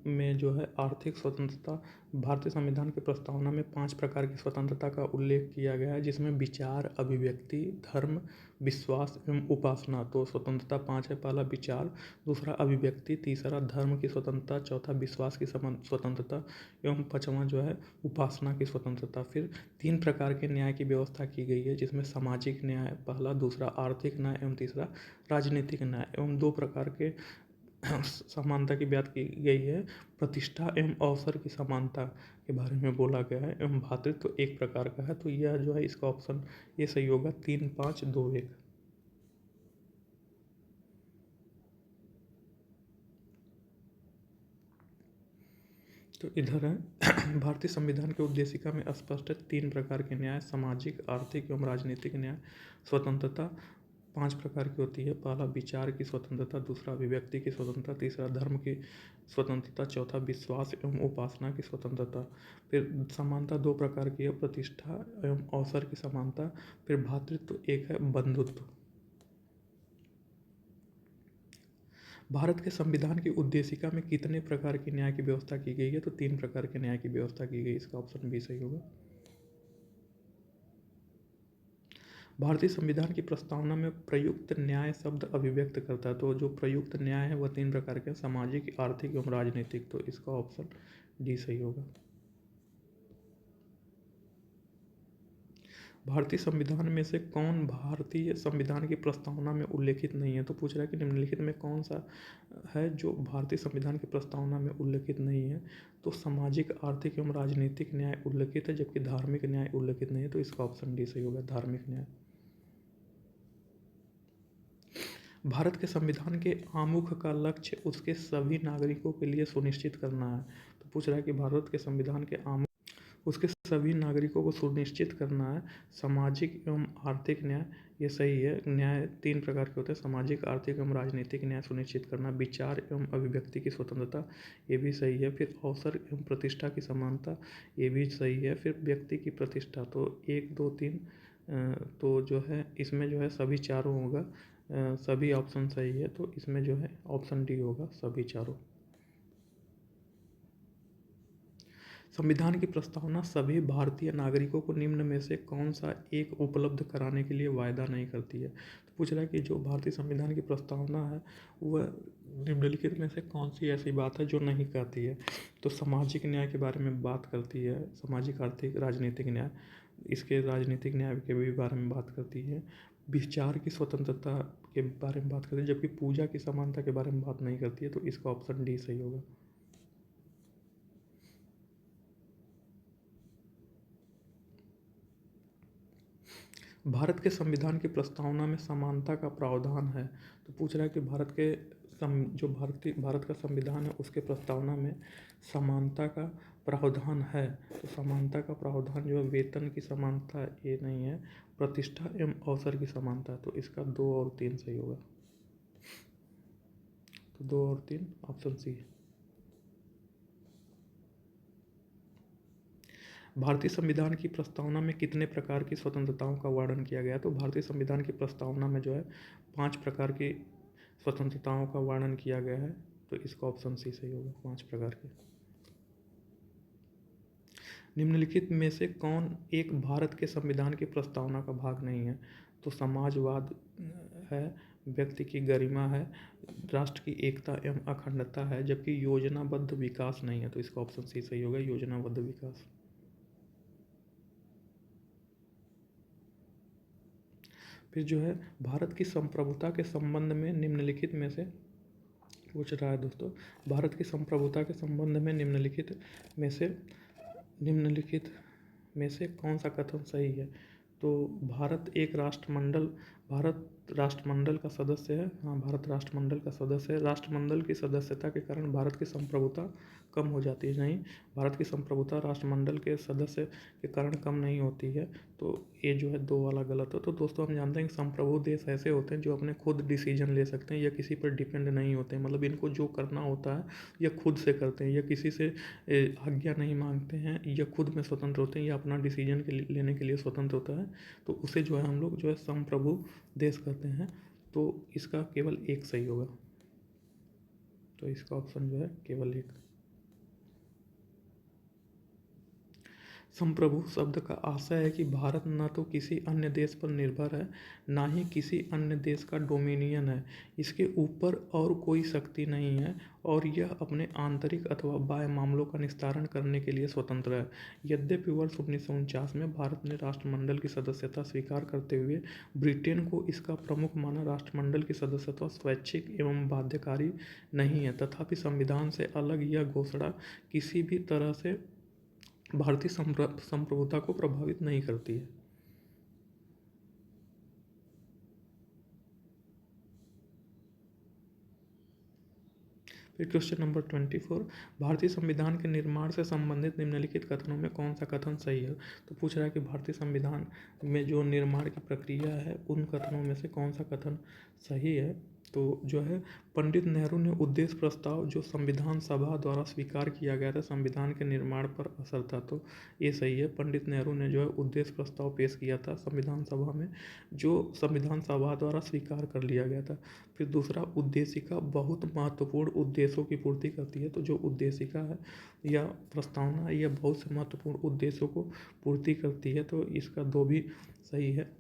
में जो है आर्थिक स्वतंत्रता, भारतीय संविधान की प्रस्तावना में 5 प्रकार की स्वतंत्रता का उल्लेख किया गया है, जिसमें विचार, अभिव्यक्ति, धर्म, विश्वास एवं उपासना। तो स्वतंत्रता 5 है। पहला विचार, दूसरा अभिव्यक्ति, तीसरा धर्म की स्वतंत्रता, चौथा विश्वास की स्वतंत्रता एवं 5वां जो है उपासना की स्वतंत्रता। फिर 3 प्रकार के न्याय की व्यवस्था की गई है, जिसमें सामाजिक न्याय पहला, दूसरा आर्थिक न्याय एवं तीसरा राजनीतिक न्याय, एवं 2 प्रकार के समानता की बात की गई है, प्रतिष्ठा एवं अवसर की समानता के बारे में बोला गया है, एवं भ्रातृत्व 1 प्रकार का है। तो यह जो है इसका ऑप्शन ये सही होगा, 3 5 2 1। तो इधर है भारतीय संविधान के उद्देशिका में स्पष्ट है 3 प्रकार के न्याय, सामाजिक, आर्थिक एवं राजनीतिक न्याय। स्वतंत्रता 5 प्रकार की होती है, पहला विचार की स्वतंत्रता, दूसरा अभिव्यक्ति की स्वतंत्रता, तीसरा धर्म की स्वतंत्रता, चौथा विश्वास एवं उपासना की स्वतंत्रता। फिर समानता 2 प्रकार की है, प्रतिष्ठा एवं अवसर की समानता। फिर भ्रातृत्व 1 है, बंधुत्व। भारत के संविधान की उद्देशिका में कितने प्रकार की न्याय की व्यवस्था की गई है, तो 3 प्रकार के न्याय की व्यवस्था की गई, इसका ऑप्शन बी सही होगा। भारतीय संविधान की प्रस्तावना में प्रयुक्त न्याय शब्द अभिव्यक्त करता है। तो जो प्रयुक्त न्याय है वह 3 प्रकार के हैं, सामाजिक, आर्थिक एवं राजनीतिक। तो इसका ऑप्शन डी सही होगा। भारतीय संविधान में से कौन भारतीय संविधान की प्रस्तावना में उल्लेखित नहीं है? तो पूछ रहा है कि निम्नलिखित में कौन सा है जो भारतीय संविधान की प्रस्तावना में उल्लेखित नहीं है? तो सामाजिक, आर्थिक एवं राजनीतिक न्याय उल्लेखित है, जबकि धार्मिक न्याय उल्लेखित नहीं है। तो इसका ऑप्शन डी सही होगा, धार्मिक न्याय। भारत के संविधान के आमुख का लक्ष्य उसके सभी नागरिकों के लिए सुनिश्चित करना है। तो पूछ रहा है कि भारत के संविधान के आमुख उसके सभी नागरिकों को सुनिश्चित करना है सामाजिक एवं आर्थिक न्याय। ये सही है। न्याय 3 प्रकार के होते हैं, सामाजिक, आर्थिक एवं राजनीतिक न्याय सुनिश्चित करना, विचार एवं अभिव्यक्ति की स्वतंत्रता, ये भी सही है। फिर अवसर एवं प्रतिष्ठा की समानता, ये भी सही है। फिर व्यक्ति की प्रतिष्ठा, तो 1, 2, 3 तो जो है इसमें जो है सभी चारों होगा, सभी ऑप्शन सही है। तो इसमें जो है ऑप्शन डी होगा, सभी चारों। संविधान की प्रस्तावना सभी भारतीय नागरिकों को निम्न में से कौन सा एक उपलब्ध कराने के लिए वायदा नहीं करती है? तो पूछ रहा है कि जो भारतीय संविधान की प्रस्तावना है वह निम्नलिखित में से कौन सी ऐसी बात है जो नहीं कहती है? तो सामाजिक न्याय के बारे में बात करती है, सामाजिक, आर्थिक, राजनीतिक न्याय, इसके राजनीतिक न्याय के भी बारे में बात करती है, विचार की स्वतंत्रता के बारे में बात करती है, जबकि पूजा की समानता के बारे में बात नहीं करती है। तो इसका ऑप्शन डी सही होगा। भारत के संविधान की प्रस्तावना में समानता का प्रावधान है। तो पूछ रहा है कि भारत का संविधान है उसके प्रस्तावना में समानता का प्रावधान है। तो समानता का प्रावधान जो है वेतन की समानता ये नहीं है, प्रतिष्ठा एवं अवसर की समानता। तो इसका 2 और 3 सही होगा। तो 2 और 3 ऑप्शन सी है। भारतीय संविधान की प्रस्तावना में कितने प्रकार की स्वतंत्रताओं का वर्णन किया गया? तो भारतीय संविधान की प्रस्तावना में जो है 5 प्रकार की स्वतंत्रताओं का वर्णन किया गया है। तो इसका ऑप्शन सी सही होगा, 5 प्रकार के। निम्नलिखित में से कौन एक भारत के संविधान की प्रस्तावना का भाग नहीं है? तो समाजवाद है, व्यक्ति की गरिमा है, राष्ट्र की एकता एवं अखंडता है, जबकि योजनाबद्ध विकास नहीं है। तो इसका ऑप्शन सी सही होगा, योजनाबद्ध विकास। फिर जो है भारत की संप्रभुता के संबंध में निम्नलिखित में से पूछ रहा है दोस्तों, भारत की संप्रभुता के संबंध में निम्नलिखित में से कौन सा कथन सही है? तो भारत राष्ट्रमंडल का सदस्य है। हाँ, भारत राष्ट्रमंडल का सदस्य है। राष्ट्रमंडल की सदस्यता के कारण भारत की संप्रभुता कम हो जाती है। नहीं, भारत की संप्रभुता राष्ट्रमंडल के सदस्य के कारण कम नहीं होती है। तो ये जो है 2 वाला गलत है। तो दोस्तों हम जानते हैं कि संप्रभु देश ऐसे होते हैं जो अपने खुद डिसीजन ले सकते हैं या किसी पर डिपेंड नहीं होते हैं, मतलब इनको जो करना होता है या खुद से करते हैं या किसी से आज्ञा नहीं मांगते हैं या खुद में स्वतंत्र होते हैं या अपना डिसीजन लेने के लिए स्वतंत्र होता है। तो उसे जो है हम लोग जो है संप्रभु देश कहते हैं। तो इसका केवल 1 सही होगा। तो इसका ऑप्शन जो है केवल 1। संप्रभु शब्द का आशय है कि भारत न तो किसी अन्य देश पर निर्भर है, ना ही किसी अन्य देश का डोमिनियन है। इसके ऊपर और कोई शक्ति नहीं है और यह अपने आंतरिक अथवा बाह्य मामलों का निस्तारण करने के लिए स्वतंत्र है। यद्यपि वर्ष 1949 में भारत ने राष्ट्रमंडल की सदस्यता स्वीकार करते हुए ब्रिटेन को इसका प्रमुख माना, राष्ट्रमंडल की सदस्यता स्वैच्छिक एवं बाध्यकारी नहीं है। तथापि संविधान से अलग यह घोषणा किसी भी तरह से भारतीय संप्रभुता को प्रभावित नहीं करती है। फिर क्वेश्चन नंबर 24, भारतीय संविधान के निर्माण से संबंधित निम्नलिखित कथनों में कौन सा कथन सही है? तो पूछ रहा है कि भारतीय संविधान में जो निर्माण की प्रक्रिया है उन कथनों में से कौन सा कथन सही है? तो जो है पंडित नेहरू ने उद्देश्य प्रस्ताव जो संविधान सभा द्वारा स्वीकार किया गया था संविधान के निर्माण पर असर था। तो ये सही है, पंडित नेहरू ने जो है उद्देश्य प्रस्ताव पेश किया था संविधान सभा में, जो संविधान सभा द्वारा स्वीकार कर लिया गया था। फिर दूसरा, उद्देशिका बहुत महत्वपूर्ण उद्देश्यों की पूर्ति करती है। तो जो उद्देशिका है या प्रस्तावना है यह बहुत से महत्वपूर्ण उद्देश्यों को पूर्ति करती है। तो इसका 2 भी सही है।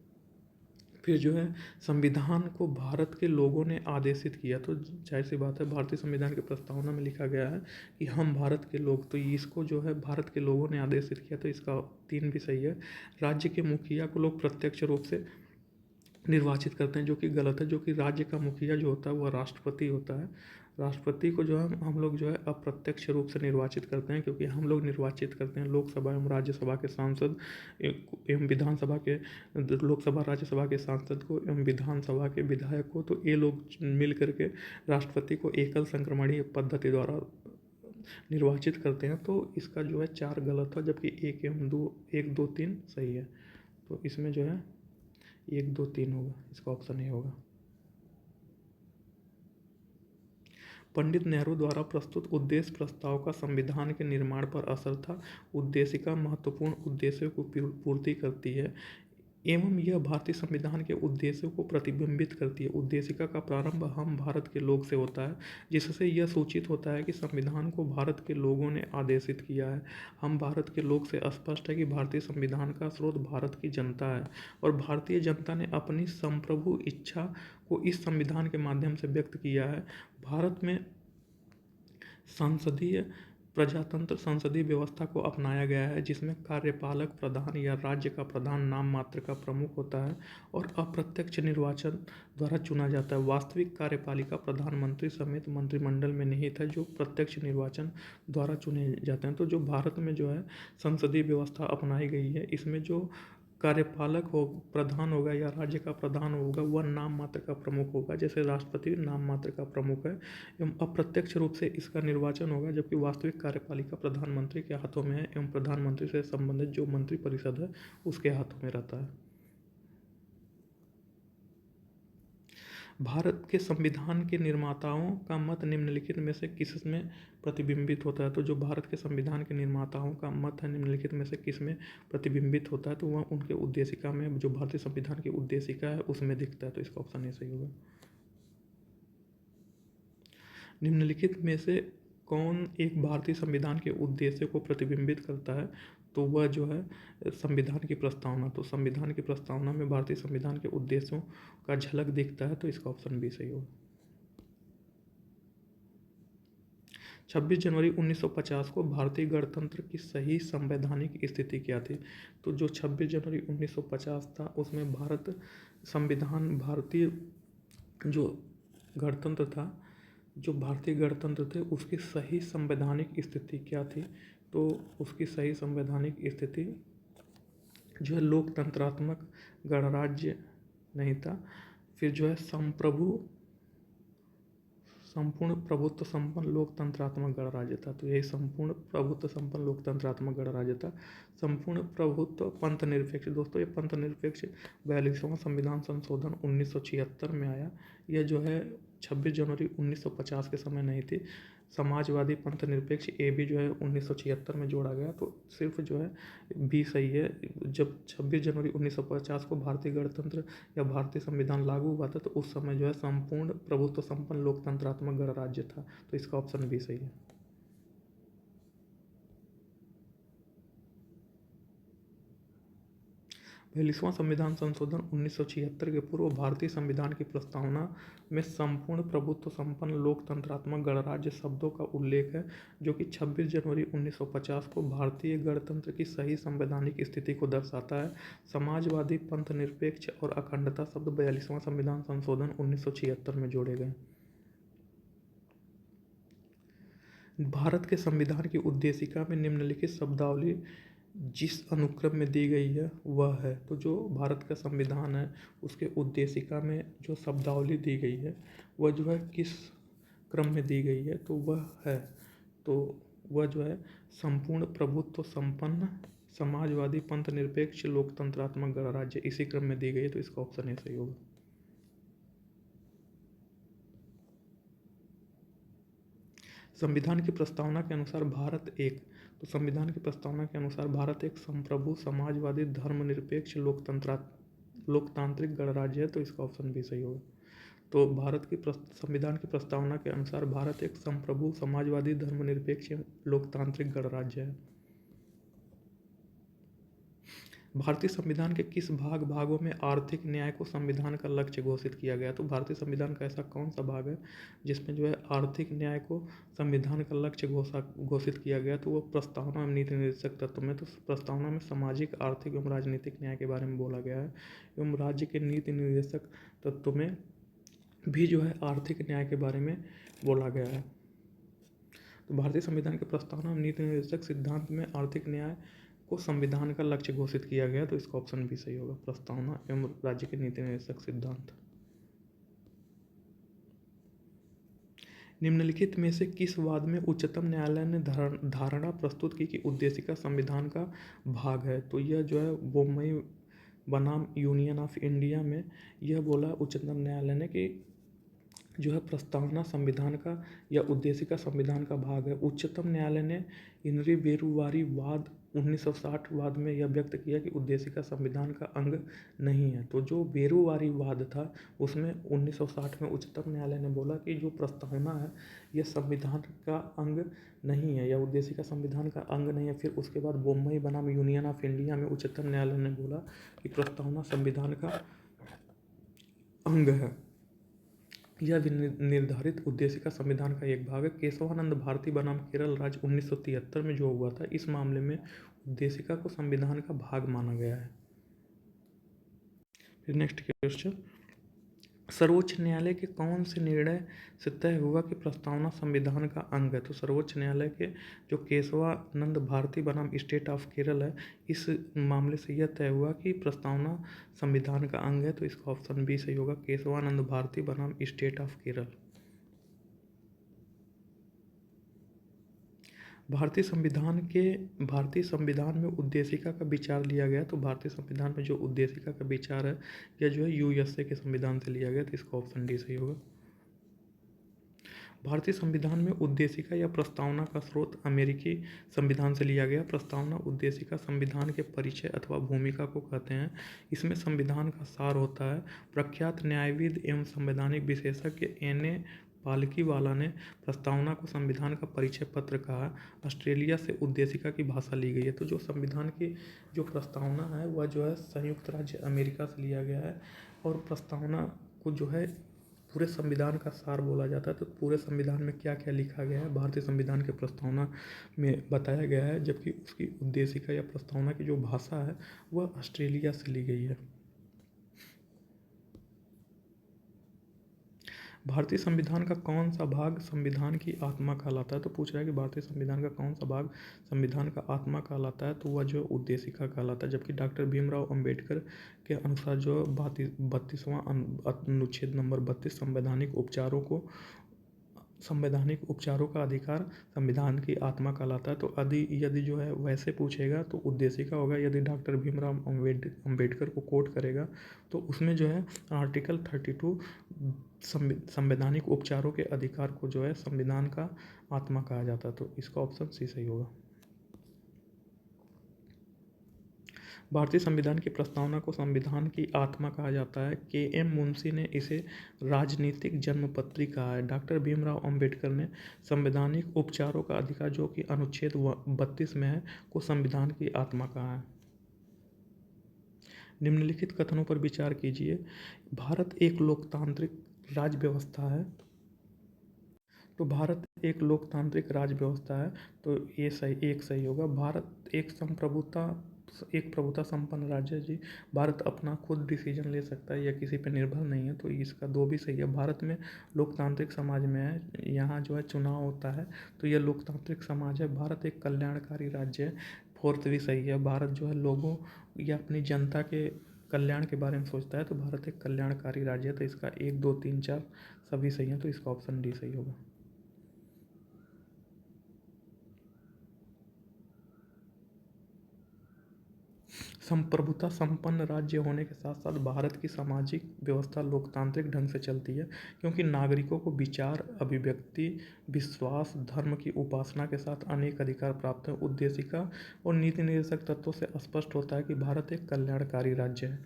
फिर जो है संविधान को भारत के लोगों ने आदेशित किया, तो जाहिर सी बात है भारतीय संविधान की प्रस्तावना में लिखा गया है कि हम भारत के लोग, तो इसको जो है भारत के लोगों ने आदेशित किया, तो इसका 3 भी सही है। राज्य के मुखिया को लोग प्रत्यक्ष रूप से निर्वाचित करते हैं, जो कि गलत है। जो कि राज्य का मुखिया जो होता है वह राष्ट्रपति होता है। राष्ट्रपति को जो है हम लोग जो है अप्रत्यक्ष रूप से निर्वाचित करते हैं, क्योंकि हम लोग निर्वाचित करते हैं लोकसभा एवं राज्यसभा के सांसद एवं विधानसभा के, लोकसभा राज्यसभा के सांसद को एवं विधानसभा के विधायक को, तो ये लोग मिल करके राष्ट्रपति को एकल संक्रमणीय पद्धति द्वारा निर्वाचित करते हैं। तो इसका जो है 4 गलत है, जबकि 1 2 3 सही है। तो इसमें जो है 1 2 3 होगा, इसका ऑप्शन ए होगा। पंडित नेहरू द्वारा प्रस्तुत उद्देश्य प्रस्ताव का संविधान के निर्माण पर असर था। उद्देशिका महत्वपूर्ण उद्देश्यों को पूर्ति करती है एवं यह भारतीय संविधान के उद्देश्यों को प्रतिबिंबित करती है। उद्देशिका का प्रारंभ हम भारत के लोग से होता है, जिससे यह सूचित होता है कि संविधान को भारत के लोगों ने आदेशित किया है। हम भारत के लोग से स्पष्ट है कि भारतीय संविधान का स्रोत भारत की जनता है और भारतीय जनता ने अपनी संप्रभु इच्छा को इस संविधान के माध्यम से व्यक्त किया है। भारत में संसदीय प्रजातंत्र संसदीय व्यवस्था को अपनाया गया है, जिसमें कार्यपालक प्रधान या राज्य का प्रधान नाम मात्र का प्रमुख होता है और अप्रत्यक्ष निर्वाचन द्वारा चुना जाता है। वास्तविक कार्यपालिका प्रधानमंत्री समेत मंत्रिमंडल में निहित है, जो प्रत्यक्ष निर्वाचन द्वारा चुने जाते हैं। तो जो भारत में जो है संसदीय व्यवस्था अपनाई गई है, इसमें जो कार्यपालक हो प्रधान होगा या राज्य का प्रधान होगा वह नाम मात्र का प्रमुख होगा, जैसे राष्ट्रपति नाम मात्र का प्रमुख है एवं अप्रत्यक्ष रूप से इसका निर्वाचन होगा, जबकि वास्तविक कार्यपालिका प्रधानमंत्री के हाथों में है एवं प्रधानमंत्री से संबंधित जो मंत्रिपरिषद है उसके हाथों में रहता है। भारत के संविधान के निर्माताओं का मत निम्नलिखित में से किसमें प्रतिबिंबित होता है? तो जो भारत के संविधान के निर्माताओं का मत है निम्नलिखित में से किसमें प्रतिबिंबित होता है? तो वह उनके उद्देशिका में, जो भारतीय संविधान की उद्देशिका है उसमें दिखता है। तो इसका ऑप्शन ए सही होगा। निम्नलिखित में से कौन एक भारतीय संविधान के उद्देश्य को प्रतिबिंबित करता है? तो वह जो है संविधान की प्रस्तावना। तो संविधान की प्रस्तावना में भारतीय संविधान के उद्देश्यों का झलक दिखता है, तो इसका ऑप्शन बी सही होगा। 26 जनवरी 1950 को भारतीय गणतंत्र की सही संवैधानिक स्थिति क्या थी? तो जो 26 जनवरी 1950 था उसमें भारतीय जो गणतंत्र था, जो भारतीय गणतंत्र थे उसकी सही संवैधानिक स्थिति क्या थी? तो उसकी सही संवैधानिक स्थिति जो है लोकतंत्रात्मक गणराज्य नहीं था। फिर जो है संपूर्ण प्रभुत्व संपन्न लोकतंत्रात्मक गणराज्य था। तो यही संपूर्ण प्रभुत्व संपन्न लोकतंत्रात्मक गणराज्य था। संपूर्ण प्रभुत्व पंथ निरपेक्ष, दोस्तों ये पंथ निरपेक्ष 42वां संविधान संशोधन 1976 में आया। यह जो है 26 जनवरी 1950 के समय नहीं थी। समाजवादी पंथ निरपेक्ष ए भी जो है 1976 में जोड़ा गया। तो सिर्फ जो है बी सही है। जब 26 जनवरी 1950 को भारतीय गणतंत्र या भारतीय संविधान लागू हुआ था तो उस समय जो है संपूर्ण प्रभुत्व संपन्न लोकतंत्रात्मक गणराज्य था। तो इसका ऑप्शन बी सही है। 42वां संविधान संशोधन 1976 के पूर्व भारतीय संविधान की प्रस्तावना में संपूर्ण प्रभुत्व संपन्न लोकतंत्रात्मक गणराज्य शब्दों का उल्लेख है, जो कि 26 जनवरी 1950 को भारतीय गणतंत्र की सही संवैधानिक स्थिति को दर्शाता है। समाजवादी पंथ निरपेक्ष और अखंडता शब्द 42वां संविधान संशोधन 1976 में जोड़े गए। भारत के संविधान की उद्देशिका में निम्नलिखित शब्दावली जिस अनुक्रम में दी गई है वह है। तो जो भारत का संविधान है उसके उद्देशिका में जो शब्दावली दी गई है वह जो है किस क्रम में दी गई है? तो वह है, तो वह जो है संपूर्ण प्रभुत्व संपन्न समाजवादी पंथ निरपेक्ष लोकतंत्रात्मक गणराज्य, इसी क्रम में दी गई है। तो इसका ऑप्शन ए सही होगा। संविधान की प्रस्तावना के अनुसार भारत एक, तो संविधान की प्रस्तावना के अनुसार भारत एक संप्रभु समाजवादी धर्मनिरपेक्ष लोकतांत्रिक गणराज्य है। तो इसका ऑप्शन भी सही होगा। तो भारत की संविधान की प्रस्तावना के अनुसार भारत एक संप्रभु समाजवादी धर्मनिरपेक्ष लोकतांत्रिक गणराज्य है। भारतीय संविधान के किस भागों में आर्थिक न्याय को संविधान का लक्ष्य घोषित किया गया? तो भारतीय संविधान का ऐसा कौन सा भाग है जिसमें जो है आर्थिक न्याय को संविधान का लक्ष्य घोषित किया गया? तो वो प्रस्तावना एवं नीति निर्देशक तत्व में, तो प्रस्तावना में सामाजिक, आर्थिक एवं राजनीतिक न्याय के बारे में बोला गया है एवं राज्य के नीति निर्देशक तत्व में भी जो है आर्थिक न्याय के बारे में बोला गया है। तो भारतीय संविधान के प्रस्तावना एवं नीति निर्देशक सिद्धांत में आर्थिक न्याय को संविधान का लक्ष्य घोषित किया गया, तो इसका ऑप्शन भी सही होगा, प्रस्तावना एवं राज्य के नीति निर्देशक सिद्धांत। निम्नलिखित में से किस वाद में उच्चतम न्यायालय ने धारणा प्रस्तुत की कि उद्देशिका संविधान का भाग है? तो यह जो है बोम्बई बनाम यूनियन ऑफ इंडिया में यह बोला उच्चतम न्यायालय ने कि जो है प्रस्तावना संविधान का या उद्देशिका संविधान का भाग है। उच्चतम न्यायालय ने इनरी बेरुवारी वाद 1960 वाद में यह व्यक्त किया कि उद्देशिका संविधान का अंग नहीं है। तो जो बेरुवारी वाद था उसमें 1960 में उच्चतम न्यायालय ने बोला कि जो प्रस्तावना है यह संविधान का अंग नहीं है या उद्देशिका संविधान का अंग नहीं है। फिर उसके बाद बोम्बई बनाम यूनियन ऑफ इंडिया में उच्चतम न्यायालय ने बोला कि प्रस्तावना संविधान का अंग है, यह निर्धारित उद्देशिका संविधान का एक भाग है। केशवानंद भारती बनाम केरल राज्य 1973 में जो हुआ था, इस मामले में उद्देशिका को संविधान का भाग माना गया है। फिर नेक्स्ट क्वेश्चन, सर्वोच्च न्यायालय के कौन से निर्णय से तय हुआ कि प्रस्तावना संविधान का अंग है? तो सर्वोच्च न्यायालय के जो केशवानंद भारती बनाम स्टेट ऑफ केरल है, इस मामले से यह तय हुआ कि प्रस्तावना संविधान का अंग है, तो इसका ऑप्शन बी सही होगा, केशवानंद भारती बनाम स्टेट ऑफ केरल। भारतीय संविधान में उद्देशिका का विचार लिया गया। तो भारतीय संविधान में जो उद्देशिका का विचार है यह जो है यूएसए के संविधान से लिया गया, तो इसका ऑप्शन डी सही होगा। भारतीय संविधान में उद्देशिका या प्रस्तावना का स्रोत अमेरिकी संविधान से लिया गया। प्रस्तावना उद्देशिका संविधान के परिचय अथवा भूमिका को कहते हैं। इसमें संविधान का सार होता है। प्रख्यात न्यायविद एवं संवैधानिक विशेषज्ञ एन.ए. पालकीवाला ने प्रस्तावना को संविधान का परिचय पत्र कहा। ऑस्ट्रेलिया से उद्देशिका की भाषा ली गई है। तो जो संविधान की जो प्रस्तावना है वह जो है संयुक्त राज्य अमेरिका से लिया गया है और प्रस्तावना को जो है पूरे संविधान का सार बोला जाता है। तो पूरे संविधान में क्या क्या लिखा गया है भारतीय संविधान के प्रस्तावना में बताया गया है, जबकि उसकी उद्देशिका या प्रस्तावना की जो भाषा है वह ऑस्ट्रेलिया से ली गई है। भारतीय संविधान का कौन सा भाग संविधान की आत्मा कहलाता है? तो पूछ रहा है कि भारतीय संविधान का कौन सा भाग संविधान का आत्मा कहलाता है, तो वह जो उद्देशिका कहलाता है। जबकि डॉक्टर भीमराव अंबेडकर के अनुसार जो 32वां अनुच्छेद नंबर 32 संवैधानिक उपचारों का अधिकार संविधान की आत्मा कहलाता है। तो यदि जो है वैसे पूछेगा तो उद्देशिका होगा। यदि डॉक्टर भीमराव अंबेडकर को कोट करेगा तो उसमें जो है आर्टिकल 32 संवैधानिक उपचारों के अधिकार को जो है संविधान का आत्मा कहा जाता है। तो इसका ऑप्शन सी सही होगा। भारतीय संविधान की प्रस्तावना को संविधान की आत्मा कहा जाता है। के.एम. मुंशी ने इसे राजनीतिक जन्मपत्री कहा है। डॉक्टर भीमराव अंबेडकर ने संवैधानिक उपचारों का अधिकार जो कि अनुच्छेद 32 में है को संविधान की आत्मा कहा है। निम्नलिखित कथनों पर विचार कीजिए। भारत एक लोकतांत्रिक राज्य व्यवस्था है। तो भारत एक लोकतांत्रिक राज्य व्यवस्था है, तो ये सही होगा। भारत एक प्रभुता संपन्न राज्य है जी। भारत अपना खुद डिसीजन ले सकता है या किसी पे निर्भर नहीं है, तो इसका दो भी सही है। भारत में लोकतांत्रिक समाज में है, यहाँ जो है चुनाव होता है, तो यह लोकतांत्रिक समाज है। भारत एक कल्याणकारी राज्य है, फोर्थ भी सही है। भारत जो है लोगों या अपनी जनता के कल्याण के बारे में सोचता है, तो भारत एक कल्याणकारी राज्य है। तो इसका 1, 2, 3, 4 सभी सही हैं, तो इसका ऑप्शन डी सही होगा। संप्रभुता संपन्न राज्य होने के साथ साथ भारत की सामाजिक व्यवस्था लोकतांत्रिक ढंग से चलती है, क्योंकि नागरिकों को विचार, अभिव्यक्ति, विश्वास, धर्म की उपासना के साथ अनेक अधिकार प्राप्त हैं। उद्देशिका और नीति निर्देशक तत्वों से स्पष्ट होता है कि भारत एक कल्याणकारी राज्य है।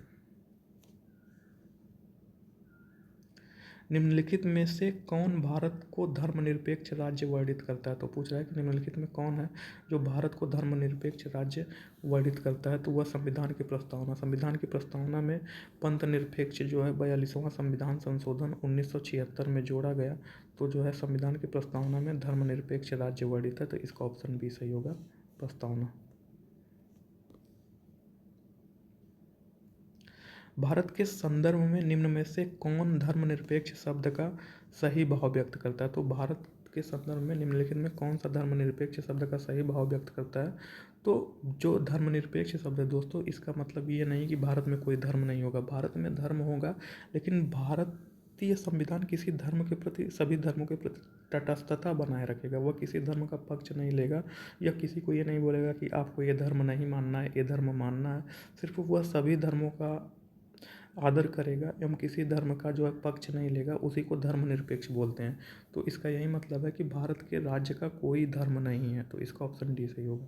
निम्नलिखित में से कौन भारत को धर्मनिरपेक्ष राज्य वर्णित करता है? तो पूछ रहा है कि निम्नलिखित में कौन है जो भारत को धर्मनिरपेक्ष राज्य वर्णित करता है? तो वह संविधान की प्रस्तावना। संविधान की प्रस्तावना में पंथ निरपेक्ष जो है 42वां संविधान संशोधन 1976 में जोड़ा गया। तो जो है संविधान की प्रस्तावना में धर्मनिरपेक्ष राज्य वर्णित है, तो इसका ऑप्शन बी सही होगा, प्रस्तावना। भारत के संदर्भ में निम्न में से कौन धर्मनिरपेक्ष शब्द का सही भाव व्यक्त करता है? तो भारत के संदर्भ में निम्नलिखित में कौन सा धर्मनिरपेक्ष शब्द का सही भाव व्यक्त करता है? तो जो धर्मनिरपेक्ष शब्द है दोस्तों, इसका मतलब ये नहीं कि भारत में कोई धर्म नहीं होगा, भारत में धर्म होगा, लेकिन भारतीय संविधान किसी धर्म के प्रति, सभी धर्मों के प्रति तटस्थता बनाए रखेगा। वह किसी धर्म का पक्ष नहीं लेगा या किसी को ये नहीं बोलेगा कि आपको ये धर्म नहीं मानना है, ये धर्म मानना है। सिर्फ वह सभी धर्मों का आदर करेगा एवं किसी धर्म का जो है पक्ष नहीं लेगा, उसी को धर्मनिरपेक्ष बोलते हैं। तो इसका यही मतलब है कि भारत के राज्य का कोई धर्म नहीं है, तो इसका ऑप्शन डी सही होगा।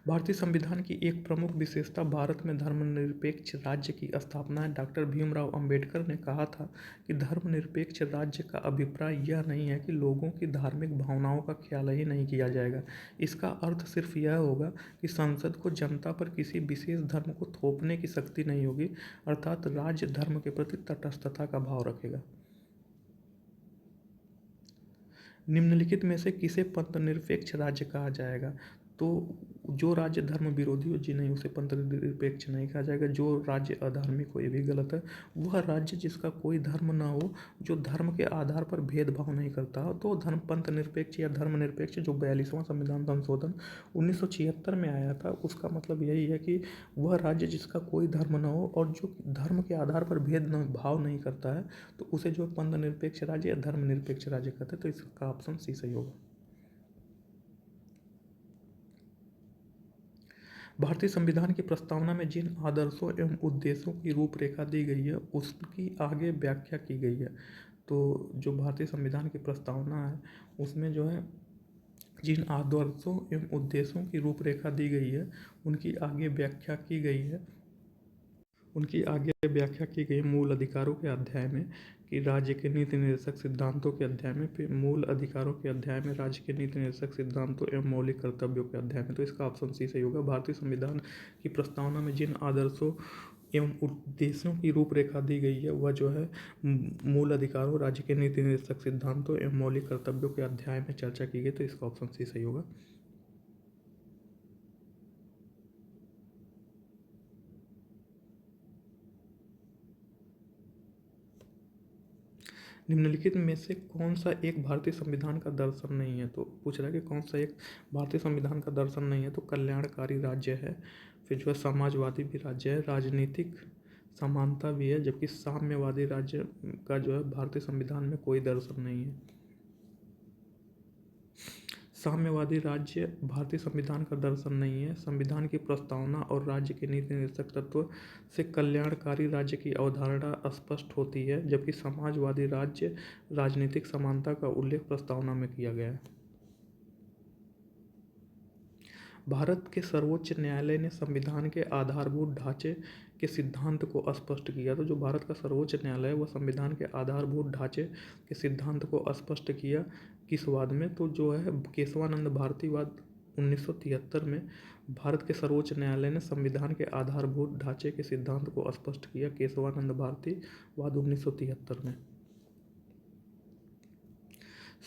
भारतीय संविधान की एक प्रमुख विशेषता भारत में धर्मनिरपेक्ष राज्य की स्थापना है। डॉक्टर भीमराव अंबेडकर ने कहा था कि धर्मनिरपेक्ष राज्य का अभिप्राय यह नहीं है कि लोगों की धार्मिक भावनाओं का ख्याल ही नहीं किया जाएगा। इसका अर्थ सिर्फ यह होगा कि संसद को जनता पर किसी विशेष धर्म को थोपने की शक्ति नहीं होगी, अर्थात राज्य धर्म के प्रति तटस्थता का भाव रखेगा। निम्नलिखित में से किसे पंथ निरपेक्ष राज्य कहा जाएगा? तो जो राज्य धर्म विरोधी हो जी नहीं, उसे पंथ निरपेक्ष नहीं कहा जाएगा। जो राज्य अधार्मिक हो, ये भी गलत है। वह राज्य जिसका कोई धर्म ना हो, जो धर्म के आधार पर भेदभाव नहीं करता हो, तो धर्म पंथ निरपेक्ष या धर्मनिरपेक्ष जो 42वां संविधान संशोधन 1976 में आया था, उसका मतलब यही है कि वह राज्य जिसका कोई धर्म ना हो और जो धर्म के आधार पर भेदभाव नहीं करता है, तो उसे जो पंथ निरपेक्ष राज्य या धर्मनिरपेक्ष राज्य कहते हैं। तो इसका ऑप्शन सी सही होगा। भारतीय संविधान की प्रस्तावना में जिन आदर्शों एवं उद्देश्यों की रूपरेखा दी गई है, उसकी आगे व्याख्या की गई है। तो जो भारतीय संविधान की प्रस्तावना है, उसमें जो है जिन आदर्शों एवं उद्देश्यों की रूपरेखा दी गई है, उनकी आगे व्याख्या की गई है। उनकी आगे व्याख्या की गई मूल अधिकारों के अध्याय में, कि राज्य के नीति निर्देशक सिद्धांतों के अध्याय में, फिर मूल अधिकारों के अध्याय में, राज्य के नीति निर्देशक सिद्धांतों एवं मौलिक कर्तव्यों के अध्याय में। तो इसका ऑप्शन सी सही होगा। भारतीय संविधान की प्रस्तावना में जिन आदर्शों एवं उद्देश्यों की रूपरेखा दी गई है, वह जो है मूल अधिकारों, राज्य के नीति निर्देशक सिद्धांतों एवं मौलिक कर्तव्यों के अध्याय में चर्चा की गई। तो इसका ऑप्शन सी सही होगा। निम्नलिखित में से कौन सा एक भारतीय संविधान का दर्शन नहीं है? तो पूछ रहा है कि कौन सा एक भारतीय संविधान का दर्शन नहीं है? तो कल्याणकारी राज्य है, फिर जो है समाजवादी भी राज्य है, राजनीतिक समानता भी है, जबकि साम्यवादी राज्य का जो है भारतीय संविधान में कोई दर्शन नहीं है। साम्यवादी राज्य भारतीय संविधान का दर्शन नहीं है। संविधान की प्रस्तावना और राज्य के नीति निर्देशक तत्व से कल्याणकारी राज्य की अवधारणा स्पष्ट होती है, जबकि समाजवादी राज्य राजनीतिक समानता का उल्लेख प्रस्तावना में किया गया है। भारत के सर्वोच्च न्यायालय ने संविधान के आधारभूत ढांचे के सिद्धांत को स्पष्ट किया। तो जो भारत का सर्वोच्च न्यायालय है, वह संविधान के आधारभूत ढांचे के सिद्धांत को स्पष्ट किया किस वाद में? तो जो है केशवानंद भारती वाद 1973 में भारत के सर्वोच्च न्यायालय ने संविधान के आधारभूत ढांचे के सिद्धांत को स्पष्ट किया, केशवानंद भारती वाद 1973 में।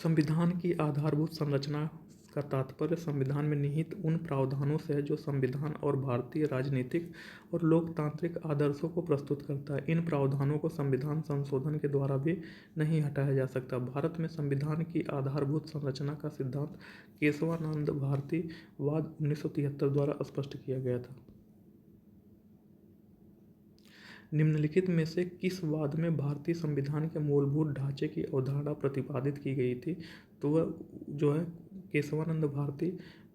संविधान की आधारभूत संरचना का तात्पर्य संविधान में निहित उन प्रावधानों से है जो संविधान और भारतीय राजनीतिक और लोकतांत्रिक आदर्शों को प्रस्तुत करता है। इन प्रावधानों को संविधान संशोधन के द्वारा भी नहीं हटाया जा सकता। भारत में संविधान की आधारभूत संरचना का सिद्धांत केशवानंद भारती वाद 1973 द्वारा स्पष्ट किया गया था। निम्नलिखित में से किस वाद में भारतीय संविधान के मूलभूत ढांचे की अवधारणा प्रतिपादित की गई थी? तो वह जो है केशवानंद भारती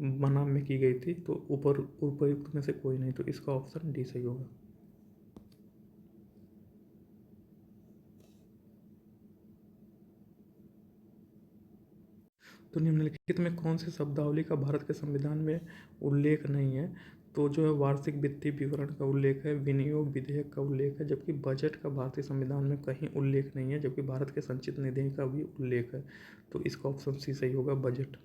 बनाम में की गई थी। तो उपर्युक्त में से कोई नहीं, तो इसका ऑप्शन डी सही होगा। तो निम्नलिखित में कौन सी शब्दावली का भारत के संविधान में उल्लेख नहीं है? तो जो है वार्षिक वित्तीय विवरण का उल्लेख है, विनियोग विधेयक का उल्लेख है, जबकि बजट का भारतीय संविधान में कहीं उल्लेख नहीं है, जबकि भारत के संचित निधि का भी उल्लेख है। तो इसका ऑप्शन सी सही होगा, बजट।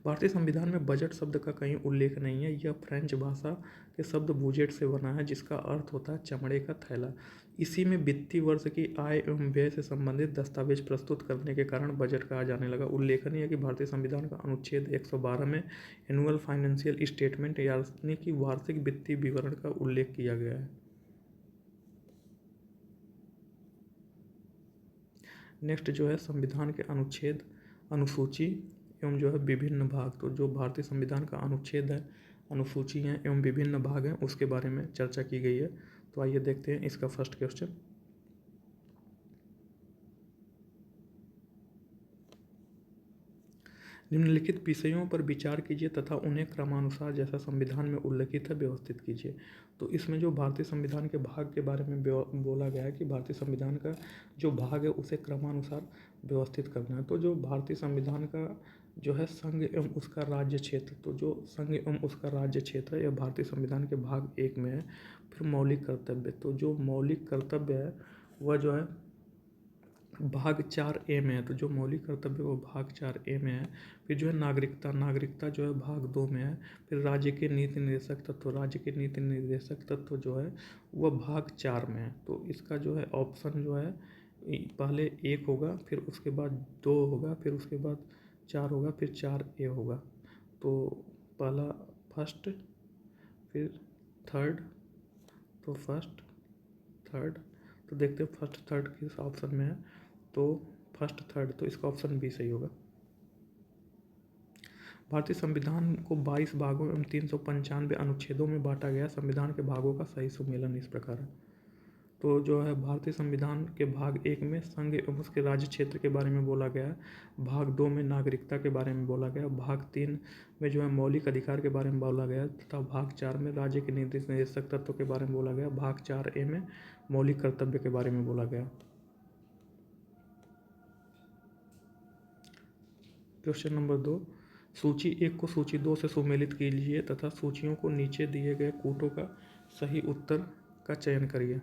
भारतीय संविधान में बजट शब्द का कहीं उल्लेख नहीं है। यह फ्रेंच भाषा के शब्द बुजेट से बना है, जिसका अर्थ होता है चमड़े का थैला। इसी में वित्तीय वर्ष की आय एवं व्यय से संबंधित दस्तावेज प्रस्तुत करने के कारण बजट कहा जाने लगा। उल्लेखनीय है कि भारतीय संविधान का अनुच्छेद 112 में एनुअल फाइनेंशियल स्टेटमेंट यानी कि वार्षिक वित्तीय विवरण का उल्लेख किया गया है। नेक्स्ट जो है संविधान के अनुच्छेद, अनुसूची एवं जो है विभिन्न भाग। तो जो भारतीय संविधान का अनुच्छेद है, अनुसूची हैं एवं विभिन्न भाग हैं, उसके बारे में चर्चा की गई है। तो आइए देखते हैं इसका फर्स्ट क्वेश्चन। निम्नलिखित विषयों पर विचार कीजिए तथा उन्हें क्रमानुसार जैसा संविधान में उल्लिखित है व्यवस्थित कीजिए। तो इसमें जो भारतीय संविधान के भाग के बारे में बोला गया है कि भारतीय संविधान का जो भाग है उसे क्रमानुसार व्यवस्थित करना है। तो जो भारतीय संविधान का जो है संघ एवं उसका राज्य क्षेत्र, तो जो संघ एवं उसका राज्य क्षेत्र है यह भारतीय संविधान के भाग 1 में है। फिर मौलिक कर्तव्य, तो जो मौलिक कर्तव्य है वह जो है भाग 4A में है। तो जो मौलिक कर्तव्य वो भाग 4A में है। फिर जो है नागरिकता, नागरिकता जो है भाग 2 में है। फिर राज्य के नीति निर्देशक तत्व, राज्य के नीति निर्देशक तत्व जो है वह भाग 4 में है। तो इसका जो है ऑप्शन जो है पहले 1 होगा, फिर उसके बाद 2 होगा, फिर उसके बाद 4 होगा, फिर 4A होगा। तो पहला फर्स्ट, फिर थर्ड, तो फर्स्ट थर्ड, तो देखते हैं फर्स्ट थर्ड किस ऑप्शन में है। तो फर्स्ट थर्ड, तो इसका ऑप्शन बी सही होगा। भारतीय संविधान को 22 भागों एवं 395 अनुच्छेदों में बांटा गया। संविधान के भागों का सही सुमेलन इस प्रकार है। तो जो है भारतीय संविधान के भाग 1 में संघ एवं उसके राज्य क्षेत्र के बारे में बोला गया है। भाग 2 में नागरिकता के बारे में बोला गया। भाग 3 में जो है मौलिक अधिकार के बारे में बोला गया तथा भाग 4 में राज्य के नीति निर्देशक तत्व के बारे में बोला गया। भाग 4A में मौलिक कर्तव्य के बारे में बोला गया। क्वेश्चन नंबर 2, सूची 1 को सूची 2 से सुमेलित कीजिए तथा सूचियों को नीचे दिए गए कूटों का सही उत्तर का चयन करिए।